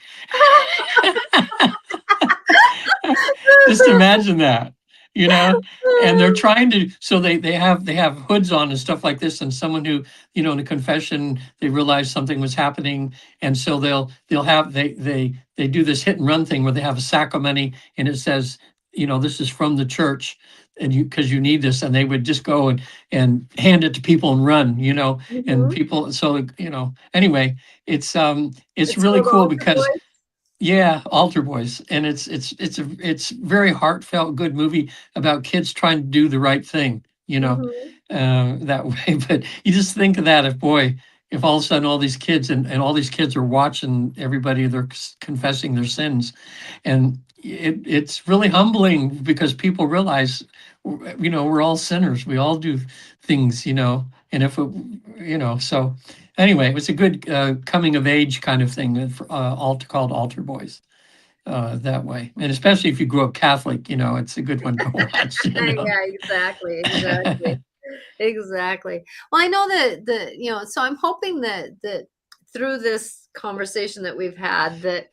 Just imagine that, you know, and they're trying to, so they have hoods on and stuff like this, and someone who, in a confession, they realize something was happening, and so they'll have they do this hit and run thing where they have a sack of money and it says, this is from the church, and because you need this, and they would just go and hand it to people and run, and Mhm. people, so anyway, it's It's really called cool Altar because Boy. Yeah, Altar Boys, and it's very heartfelt, good movie about kids trying to do the right thing, Mhm. that way. But you just think of that, if boy, if all of a sudden all these kids and all these kids are watching everybody, they're confessing their sins, and it's really humbling because people realize, we're all sinners, we all do things, and if it, so anyway, it was a good coming of age kind of thing, called Altar Boys, that way. And especially if you grew up Catholic, it's a good one to watch, Yeah, exactly, exactly. Exactly. Well, I know so I'm hoping that through this conversation that we've had that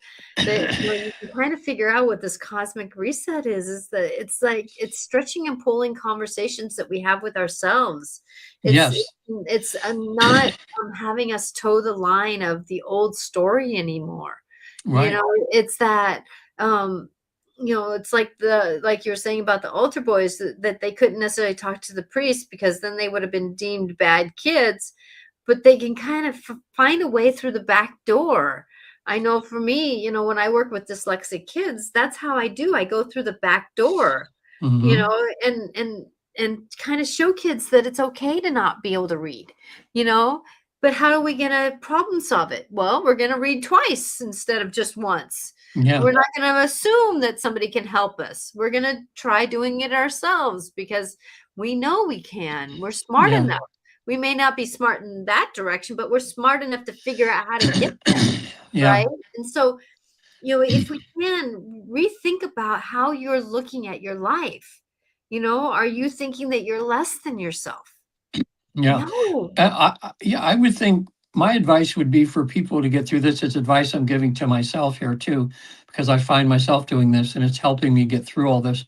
you can kind of figure out what this cosmic reset is that it's like it's stretching and pulling conversations that we have with ourselves. It's Yes, it's not having us toe the line of the old story anymore. You right. know, it's that um it's like you were saying about the altar boys that they couldn't necessarily talk to the priest because then they would have been deemed bad kids, but they can kind of find a way through the back door. I know for me, when I work with dyslexic kids, that's how I do. I go through the back door, you Hmm. know, and kind of show kids that it's okay to not be able to read, you know. But how are we going to problem solve it? Well, we're going to read twice instead of just once. Yeah, We're not going to assume that somebody can help us. We're going to try doing it ourselves because we know we can. We're smart yeah. enough. We may not be smart in that direction, but we're smart enough to figure out how to get there, Yeah, right? And so, if we can rethink about how you're looking at your life, are you thinking that you're less than yourself? yeah. No. Yeah, I would think my advice would be for people to get through this. It's advice I'm giving to myself here too, because I find myself doing this and it's helping me get through all this.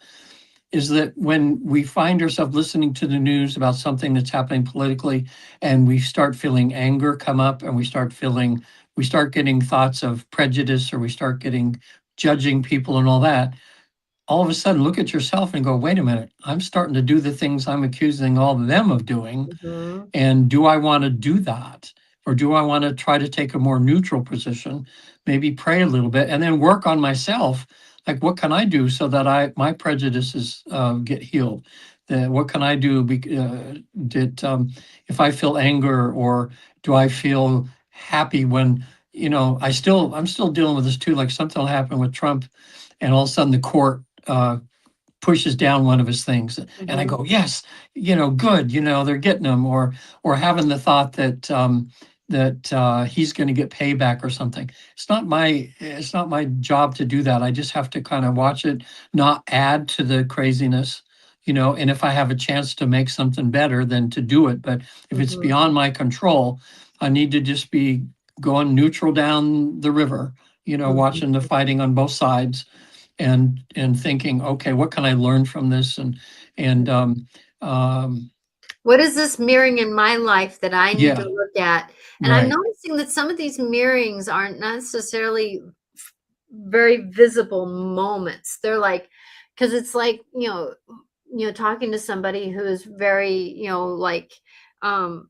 Is that when we find ourselves listening to the news about something that's happening politically and we start feeling anger come up and we start getting thoughts of prejudice, or we start getting judging people and all that, all of a sudden look at yourself and go, wait a minute, I'm starting to do the things I'm accusing all of them of doing. Mhm. And do I want to do that? Or do I want to try to take a more neutral position, maybe pray a little bit, and then work on myself? Like, what can I do so that my prejudices get healed? What can I do? If I feel anger, or do I feel happy when I'm still dealing with this too. Like something will happen with Trump, and all of a sudden the court pushes down one of his things, and I Mhm. go, yes, good, they're getting him, or having the thought that he's going to get payback or something. It's not my job to do that. I just have to kind of watch it not add to the craziness, and if I have a chance to make something better, then to do it. But if it's Mhm. beyond my control, I need to just be going neutral down the river, watching the Mhm. fighting on both sides, and thinking, okay, what can I learn from this? And um, What is this mirroring in my life that I need to yeah, look at? And I'm right, noticing that some of these mirrorings aren't necessarily very visible moments. They're like, because it's like, talking to somebody who is very, like, um,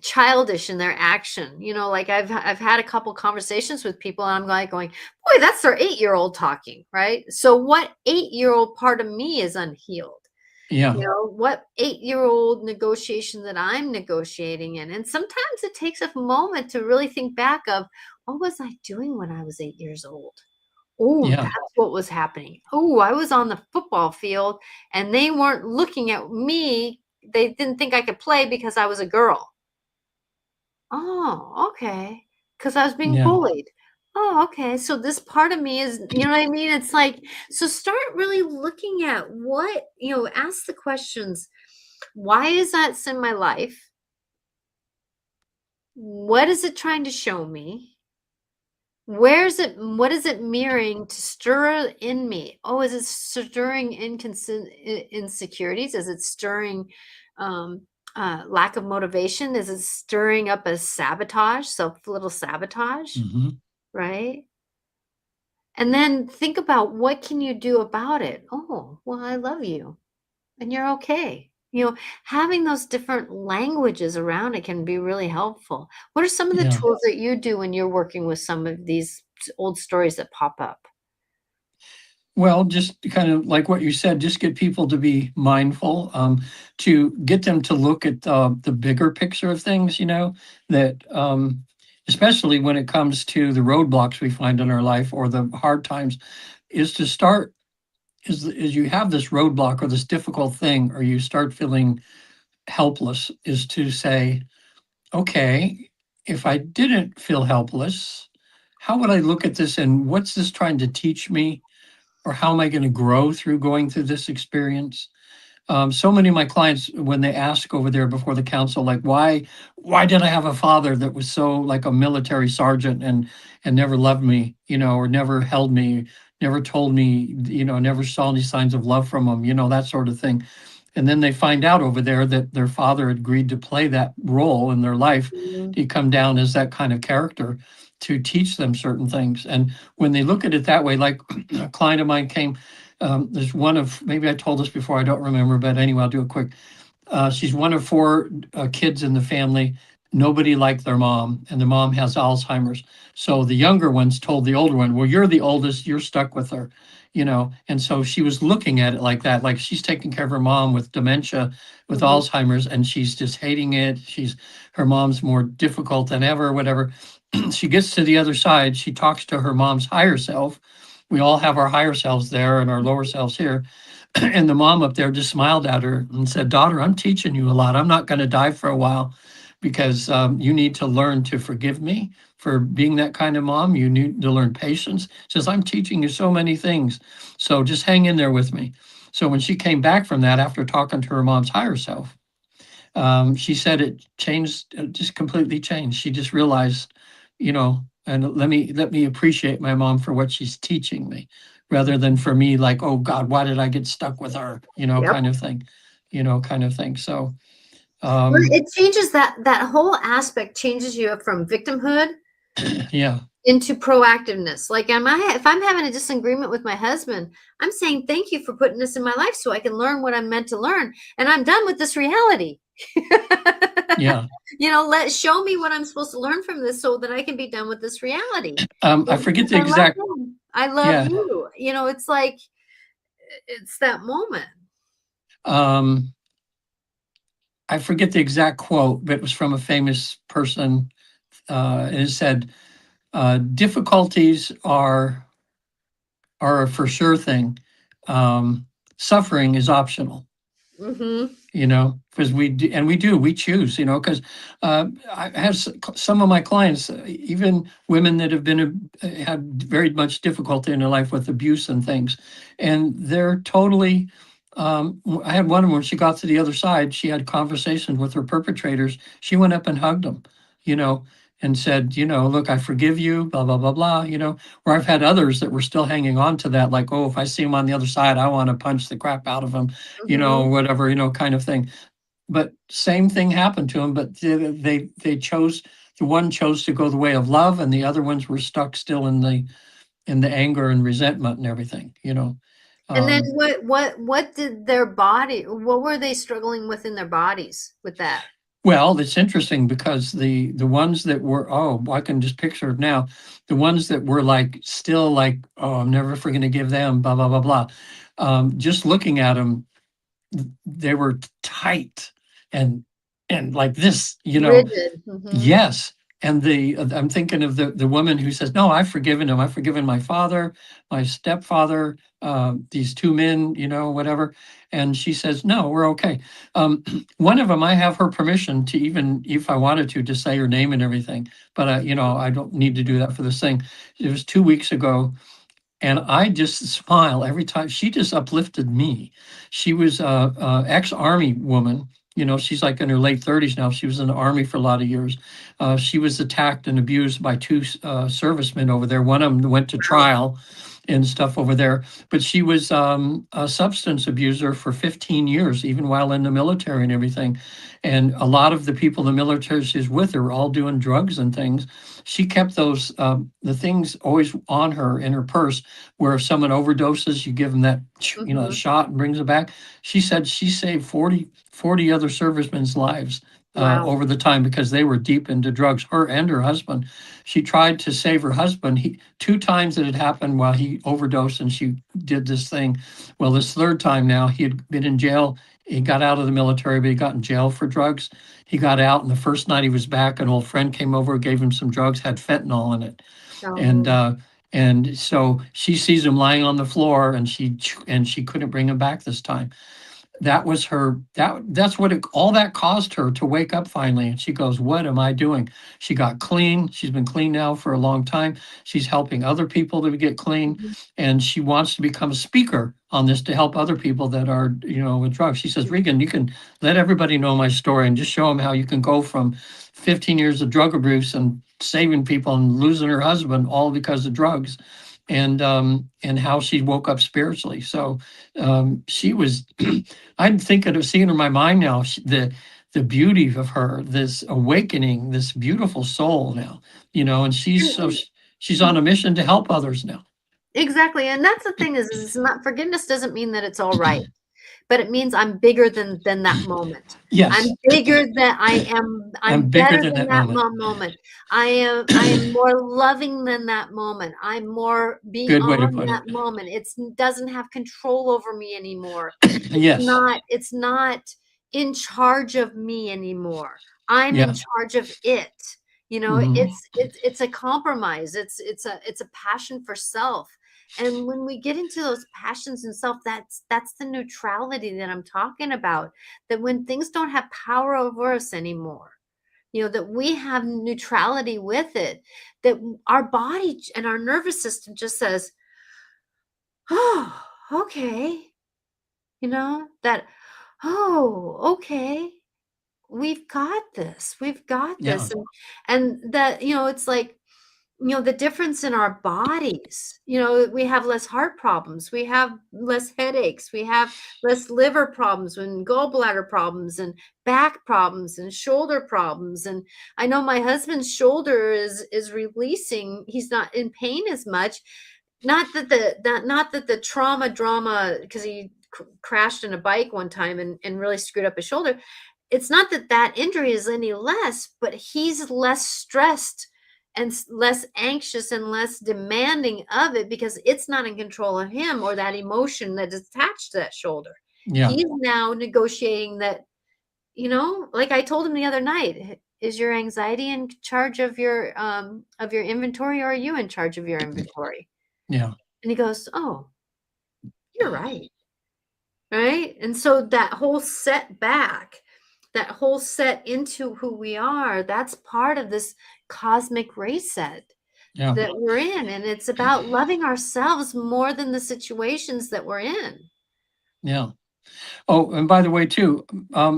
childish in their action. Like I've had a couple conversations with people, and I'm like going, boy, that's their 8-year-old talking, right? So what 8-year-old part of me is unhealed? yeah, What 8-year-old negotiation that I'm negotiating in? And sometimes it takes a moment to really think back of what was I doing when I was 8 years old? Oh, yeah, that's what was happening. Oh, I was on the football field and they weren't looking at me. They didn't think I could play because I was a girl. Oh, okay. Because I was being yeah, bullied. Oh, okay. So this part of me is, you know what I mean? It's like, so start really looking at ask the questions. Why is that in my life? What is it trying to show me? What is it mirroring to stir in me? Oh, is it stirring insecurities? Is it stirring um, lack of motivation? Is it stirring up a sabotage, little sabotage, hmm, right? And then think about what can you do about it? Oh, well, I love you and you're okay. Having those different languages around it can be really helpful. What are some of the yeah. tools that you do when you're working with some of these old stories that pop up? Well, just kind of like what you said, just get people to be mindful, to get them to look at the bigger picture of things, that especially when it comes to the roadblocks we find in our life or the hard times, is to start, is you have this roadblock or this difficult thing, or you start feeling helpless, is to say, okay, if I didn't feel helpless, how would I look at this and what's this trying to teach me? Or how am I going to grow through going through this experience? So many of my clients, when they ask over there before the council, like, why did I have a father that was so like a military sergeant and never loved me, or never held me, never told me, never saw any signs of love from him, that sort of thing. And then they find out over there that their father agreed to play that role in their life, Mhm. to come down as that kind of character to teach them certain things. And when they look at it that way, like a client of mine came, there's one of, maybe I told this before, I don't remember, but anyway, I'll do it quick. She's one of four kids in the family. Nobody liked their mom, and the mom has Alzheimer's. So the younger ones told the older one, well, you're the oldest, you're stuck with her, And so she was looking at it like that, like she's taking care of her mom with dementia, with Mhm. Alzheimer's, and she's just hating it. Her mom's more difficult than ever, whatever. She gets to the other side, she talks to her mom's higher self. We all have our higher selves there and our lower selves here. And the mom up there just smiled at her and said, daughter, I'm teaching you a lot. I'm not going to die for a while because you need to learn to forgive me for being that kind of mom. You need to learn patience. She says, I'm teaching you so many things. So just hang in there with me. So when she came back from that after talking to her mom's higher self, she said it changed, just completely changed. She just realized, and let me appreciate my mom for what she's teaching me, rather than for me like, oh God, why did I get stuck with her? Yep. Kind of thing, kind of thing. So Well, it changes that whole aspect changes you from victimhood yeah, into proactiveness. Like, if I'm having a disagreement with my husband, I'm saying thank you for putting this in my life so I can learn what I'm meant to learn, and I'm done with this reality. yeah. Show me what I'm supposed to learn from this so that I can be done with this reality. I forget the I love exact, him. I love yeah. you. It's like it's that moment. I forget the exact quote, but it was from a famous person. And it said, difficulties are a for sure thing. Suffering is optional, Mm-hmm. because we choose, because I have some of my clients, even women that have been had very much difficulty in their life with abuse and things, and they're totally. I had one when she got to the other side, she had conversations with her perpetrators. She went up and hugged them, you know, and said, look, I forgive you, blah, blah, blah, blah, Or I've had others that were still hanging on to that, like, oh, if I see him on the other side, I want to punch the crap out of him, Mm-hmm. whatever, kind of thing. But same thing happened to him, but they chose, the one chose to go the way of love, and the other ones were stuck still in the anger and resentment and everything. And then Um, what did what were they struggling with in their bodies with that? Well, it's interesting because the ones that were, oh, I can just picture it now. The ones that were like still like, oh, I'm never going to give them blah blah blah blah. Just looking at them, they were tight and like this. Rigid. Mm-hmm. Yes. And I'm thinking of the woman who says, no, I've forgiven him. I've forgiven my father, my stepfather, these two men, whatever. And she says, no, we're okay. One of them, I have her permission to, even if I wanted to say her name and everything, but I don't need to do that for this thing. It was 2 weeks ago. And I just smile every time. She just uplifted me. She was a ex-army woman. She's like in her late 30s now. She was in the army for a lot of years. She was attacked and abused by two servicemen over there. One of them went to Wow. trial and stuff over there. But she was a substance abuser for 15 years, even while in the military and everything. And a lot of the people in the military she's with her were all doing drugs and things. She kept those the things always on her in her purse, where if someone overdoses, you give them that Mm-hmm. shot and brings it back. She said she saved 40 other servicemen's lives Wow. over the time because they were deep into drugs, her and her husband. She tried to save her husband. He 2 times it had happened while he overdosed and she did this thing. Well, this third time now, he had been in jail. He got out of the military, but he got in jail for drugs. He got out, and the first night he was back, an old friend came over, gave him some drugs, had fentanyl in it. And Oh, and so she sees him lying on the floor, and she couldn't bring him back this time. That was her, that's what it, all that caused her to wake up finally. And she goes, what am I doing? She got clean. She's been clean now for a long time. She's helping other people to get clean. mhm. And she wants to become a speaker on this to help other people that are, with drugs. She says, Regan, you can let everybody know my story and just show them how you can go from 15 years of drug abuse and saving people and losing her husband all because of drugs, and how she woke up spiritually. So she was I'm thinking of seeing her in my mind now, the beauty of her, this awakening, this beautiful soul now, and And- she's on a mission to help others now. exactly. And that's the thing is it's not forgiveness doesn't mean that it's all right. But it means I'm bigger than that moment. I'm Yes, bigger than I'm I'm bigger better than than that that moment. moment. I am more loving than that moment. I'm more Good way to beyond put that it. moment. It's doesn't have control over me anymore. Yes. It's not in charge of me anymore. I'm in Yeah. charge of it. You know, Mhm. it's a compromise. It's a passion for self. And when we get into those passions and self, that's the neutrality that I'm talking about. That when things don't have power over us anymore, that we have neutrality with it, that our body and our nervous system just says, oh, okay, that, oh, okay, we've got Yeah. this. And that, it's like, the difference in our bodies, we have less heart problems, we have less headaches, we have less liver problems and gallbladder problems and back problems and shoulder problems. And I know my husband's shoulder is releasing. He's not in pain as much. Not that the trauma drama, because he crashed in a bike one time and really screwed up his shoulder. It's not that that injury is any less, but he's less stressed and less anxious and less demanding of it because it's not in control of him or that emotion that is attached to that shoulder. Yeah. He's now negotiating that, like I told him the other night, is your anxiety in charge of your inventory, or are you in charge of your inventory? Yeah. And he goes, oh, you're right. Right. And so that whole setback, that whole set into who we are, that's part of this cosmic reset Yeah. that we're in. And it's about loving ourselves more than the situations that we're in. Yeah. Oh, and by the way, too,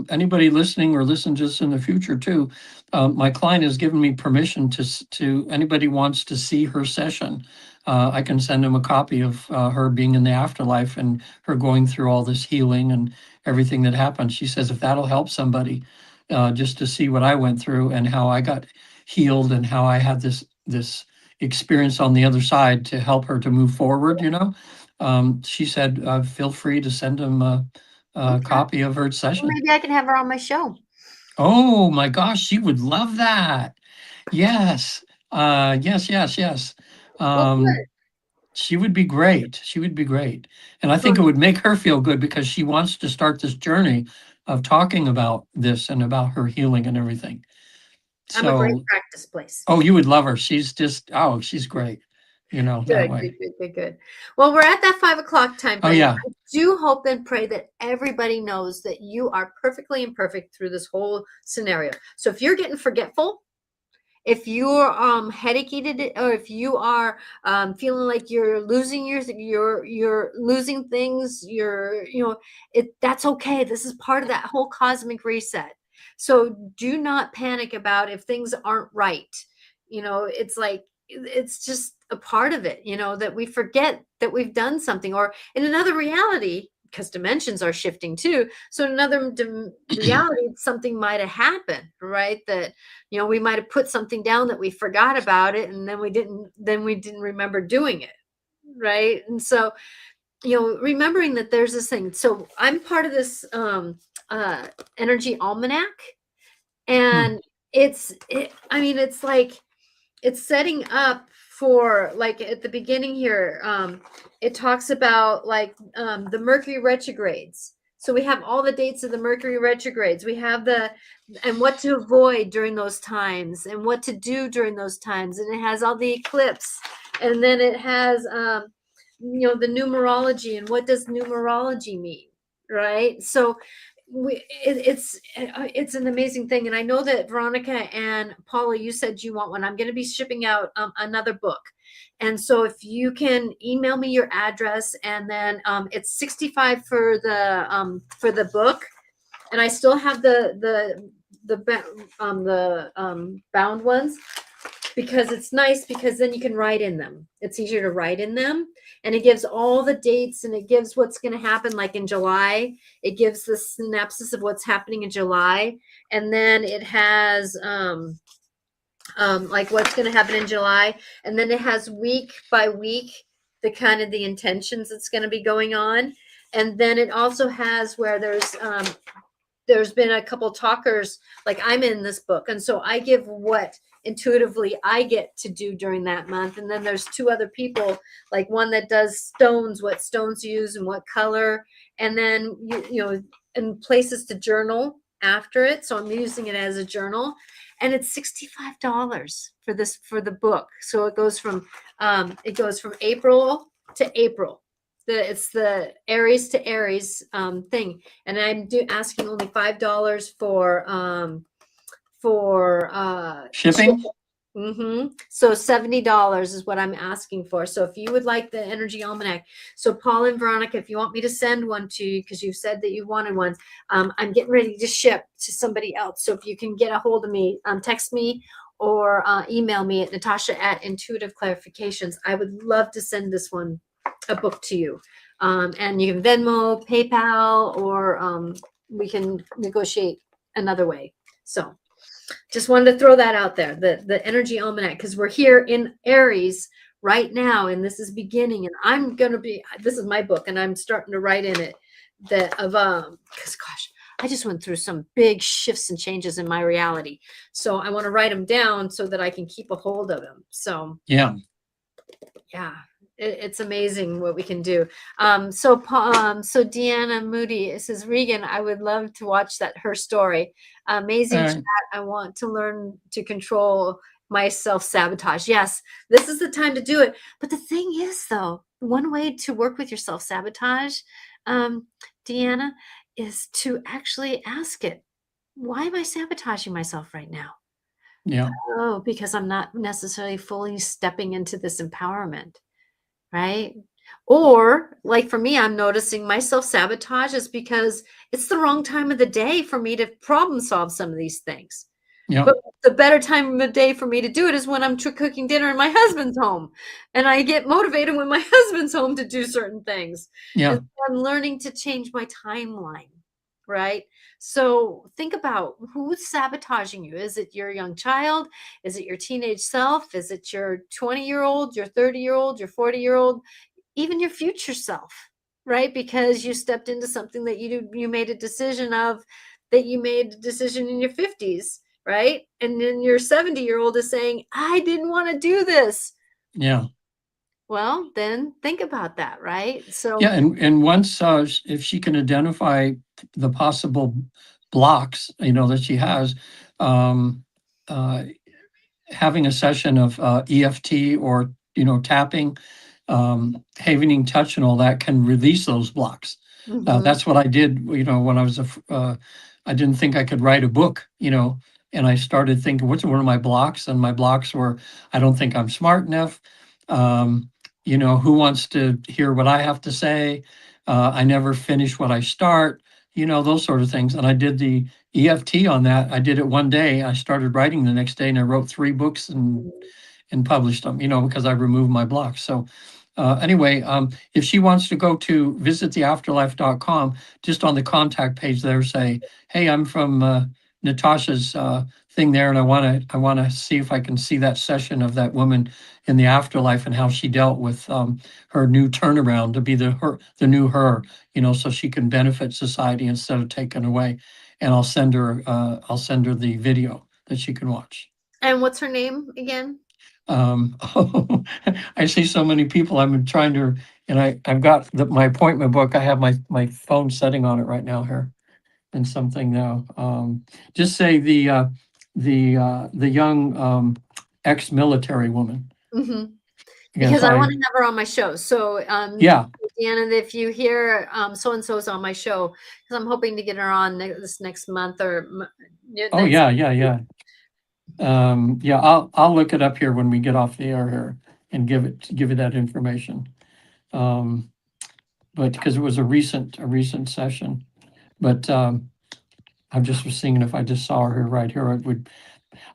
anybody listening or listen to this in the future too, my client has given me permission to anybody wants to see her session. I can send them a copy of her being in the afterlife and her going through all this healing and everything that happened. She says if that'll help somebody, just to see what I went through and how I got healed and how I had this experience on the other side to help her to move forward. She said, feel free to send them Okay. copy of her Well, session. maybe I can have her on my show. Oh my gosh, she would love that. Yes. Yes, yes, yes. Well, Um, good. she would be great. She would be great. And I think Well, it would make her feel good because she wants to start this journey of talking about this and about her healing and everything. I'm a great So, practice place. oh, you would love her. She's great, that Good, good, way. good, good, good. Well, we're at that 5 o'clock time Oh, frame. yeah. I do hope and pray that everybody knows that you are perfectly imperfect through this whole scenario. So if you're getting forgetful, if you're headachy today, or if you are feeling like you're losing you're losing things, that's okay. This is part of that whole cosmic reset. So do not panic about if things aren't right. It's like it's just a part of it, that we forget that we've done something, or in another reality, because dimensions are shifting too. So in another reality, something might have happened, right? That we might have put something down that we forgot about it, and then we didn't remember doing it, right? And so remembering that there's this thing. So I'm part of this energy almanac, And I mean, it's like, it's setting up for, like, at the beginning here, it talks about, like, the Mercury retrogrades. So we have all the dates of the Mercury retrogrades. We have and what to avoid during those times and what to do during those times. And it has all the eclipse. And then it has, the numerology, and what does numerology mean, right? So it's an amazing thing. And I know that Veronica and Paula, you said you want one. I'm going to be shipping out another book. And so if you can email me your address, and then it's 65 for the book. And I still have the bound ones, because it's nice, because then you can write in them. It's easier to write in them. And it gives all the dates, and it gives what's going to happen, like in July. It gives the synopsis of what's happening in July. And then it has like what's going to happen in July. And then it has week by week the kind of the intentions that's going to be going on. And then it also has where there's been a couple talkers, like I'm in this book. And so I give what intuitively I get to do during that month. And then there's two other people, like one that does stones, what stones to use and what color. And then, and places to journal after it. So I'm using it as a journal. And it's $65 for the book. So it goes from April to April. It's the Aries to Aries thing. And I'm asking only $5 for Shipping? So $70 is what I'm asking for. So if you would like the Energy Almanac, so Paul and Veronica, if you want me to send one to you, because you said that you wanted one, I'm getting ready to ship to somebody else. So if you can get a hold of me, text me or email me at Natasha@Intuitive Clarifications. I would love to send a book to you. And you can Venmo, PayPal, or we can negotiate another way. So just wanted to throw that out there, the Energy Almanac, because we're here in Aries right now, and this is beginning. And this is my book, and I'm starting to write in it because gosh, I just went through some big shifts and changes in my reality. So I want to write them down so that I can keep a hold of them. So yeah. It's amazing what we can do. So Deanna Moody says, Regan, I would love to watch her story. Amazing chat. I want to learn to control my self-sabotage. Yes, this is the time to do it. But the thing is, though, one way to work with your self-sabotage, Deanna, is to actually ask it, why am I sabotaging myself right now? Yeah. Oh, because I'm not necessarily fully stepping into this empowerment. Right? Or like for me, I'm noticing my self-sabotage is because it's the wrong time of the day for me to problem solve some of these things. Yeah. But the better time of the day for me to do it is when I'm cooking dinner and my husband's home. And I get motivated when my husband's home to do certain things. Yeah. And so I'm learning to change my timeline. Right? So think about who's sabotaging you. Is it your young child? Is it your teenage self? Is it your 20-year-old, your 30-year-old, your 40-year-old, even your future self, right? Because you stepped into something that you made a decision in your 50s, right? And then your 70-year-old is saying, I didn't want to do this. Yeah. Well, then think about that, right? So yeah, and once if she can identify the possible blocks, that she has, having a session of EFT or tapping, havening touch, and all that can release those blocks. That's what I did. When I was I didn't think I could write a book. And I started thinking, what's one of my blocks? And my blocks were, I don't think I'm smart enough. Who wants to hear what I have to say? I never finish what I start, those sort of things. And I did the EFT on that. I did it one day. I started writing the next day, and I wrote 3 books and published them, because I removed my blocks. So anyway, if she wants to go to visittheafterlife.com, just on the contact page there, say, hey, I'm from Natasha's thing there, and I want to see if I can see that session of that woman in the afterlife and how she dealt with her new turnaround to be the new her, so she can benefit society instead of taken away. and I'll send her the video that she can watch. And what's her name again? Oh, I see so many people. I'm trying to, and I've got my appointment book. I have my phone setting on it right now here, and something now. Just say the young ex-military woman. Mm-hmm. Again, Because I want to have her on my show. So, yeah. Deanna, if you hear so-and-so's on my show, because I'm hoping to get her on this next month or Oh, next. yeah. Yeah, I'll look it up here when we get off the air here and give it that information. But because it was a recent session, but I'm just seeing if I just saw her right here, it would.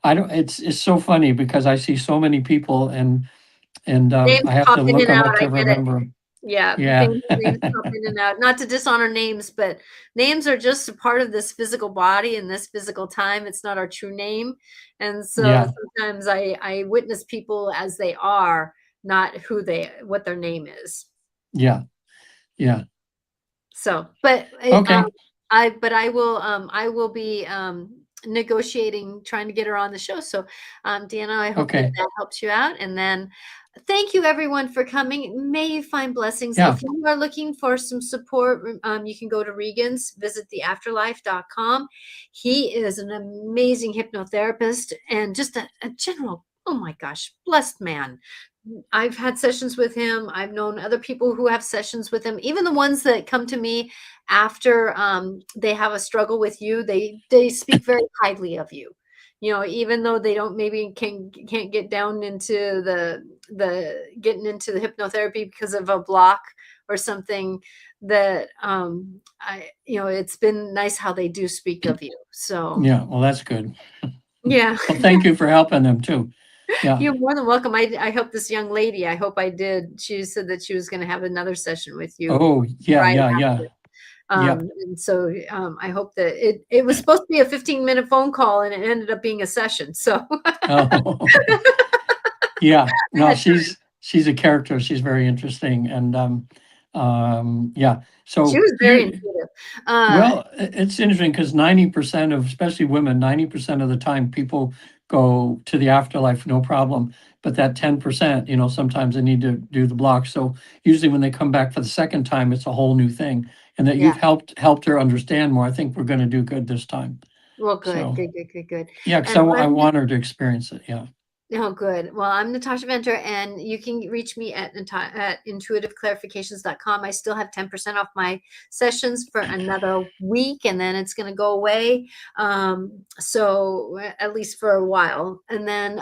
I don't. It's so funny because I see so many people and Names I have pop to in look and them out. up I to get it. remember. Yeah, Yeah. names pop in and out. Not to dishonor names, but names are just a part of this physical body and this physical time. It's not our true name, and so Yeah. sometimes I witness people as they are, not what their name is. Yeah. So, but Okay. I will be negotiating, trying to get her on the show. So, Deanna, I hope Okay. that helps you out. And then thank you everyone for coming. May you find blessings. Yeah. If you are looking for some support, you can go to Regan's, visit theafterlife.com. He is an amazing hypnotherapist and just a general, oh my gosh, blessed man. I've had sessions with him. I've known other people who have sessions with him. Even the ones that come to me after they have a struggle with you, they speak very highly of you. You know, even though they don't maybe can't get down into the getting into the hypnotherapy because of a block or something, that it's been nice how they do speak of you. So Yeah. Well, that's good. yeah. Well, thank you for helping them too. Yeah. You're more than welcome. I hope this young lady, I hope I did. She said that she was going to have another session with you. Oh, yeah, Right yeah. Yep. And so I hope that it was supposed to be a 15-minute phone call and it ended up being a session. So Oh. Yeah. No, she's a character. She's very interesting. And yeah. So she was very here, intuitive. well, it's interesting because 90% of, especially women, 90% of the time people go to the afterlife, no problem. But that 10%, sometimes they need to do the block. So usually when they come back for the second time, it's a whole new thing. And that you've helped her understand more. I think we're going to do good this time. Well, good, So, good. yeah, because And I want her to experience it. Yeah. Oh, good. Well, I'm Natasha Venter, and you can reach me at intuitiveclarifications.com. I still have 10% off my sessions for another week, and then it's going to go away. So at least for a while. And then,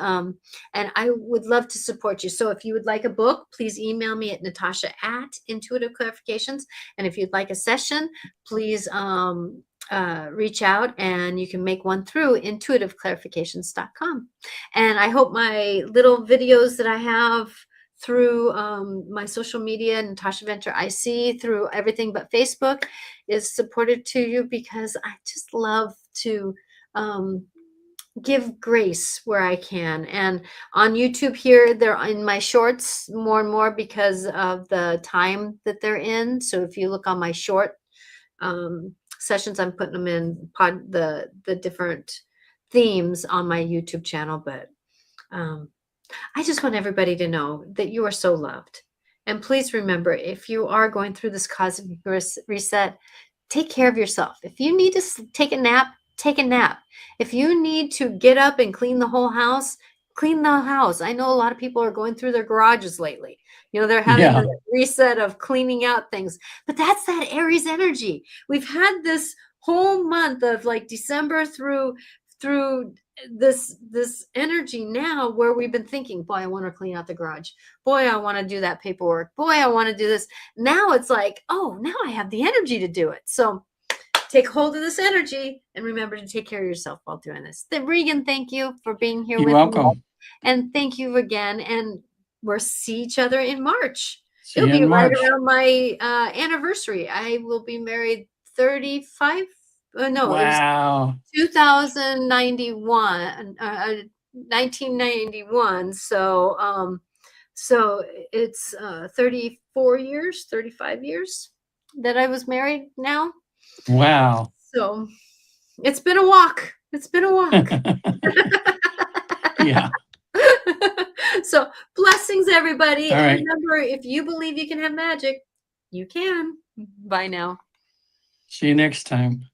and I would love to support you. So if you would like a book, please email me at Natasha at Intuitive Clarifications. And if you'd like a session, please, reach out and you can make one through intuitiveclarifications.com. And I hope my little videos that I have through my social media, Natasha Venter IC, through everything but Facebook, is supported to you, because I just love to give grace where I can. And on YouTube here, they're in my shorts more and more because of the time that they're in. So if you look on my short sessions, I'm putting them in the different themes on my YouTube channel. But I just want everybody to know that you are so loved. And please remember, if you are going through this cosmic reset, take care of yourself. If you need to take a nap, take a nap. If you need to get up and clean the whole house, clean the house. I know a lot of people are going through their garages lately. They're having a reset of cleaning out things, but that's that Aries energy. We've had this whole month of like December through this energy now where we've been thinking, boy, I want to clean out the garage. Boy, I want to do that paperwork. Boy, I want to do this. Now it's like, oh, now I have the energy to do it. So take hold of this energy and remember to take care of yourself while doing this. Regan, thank you for being here with me. And thank you again. And we'll see each other in March. It'll be right around my anniversary. I will be married 35. No, wow. It was 2091, 1991. So it's 34 years, 35 years that I was married now. Wow. So It's been a walk. It's been a walk. Yeah. So blessings, everybody. All And right. remember, if you believe you can have magic, you can. Bye now. See you next time.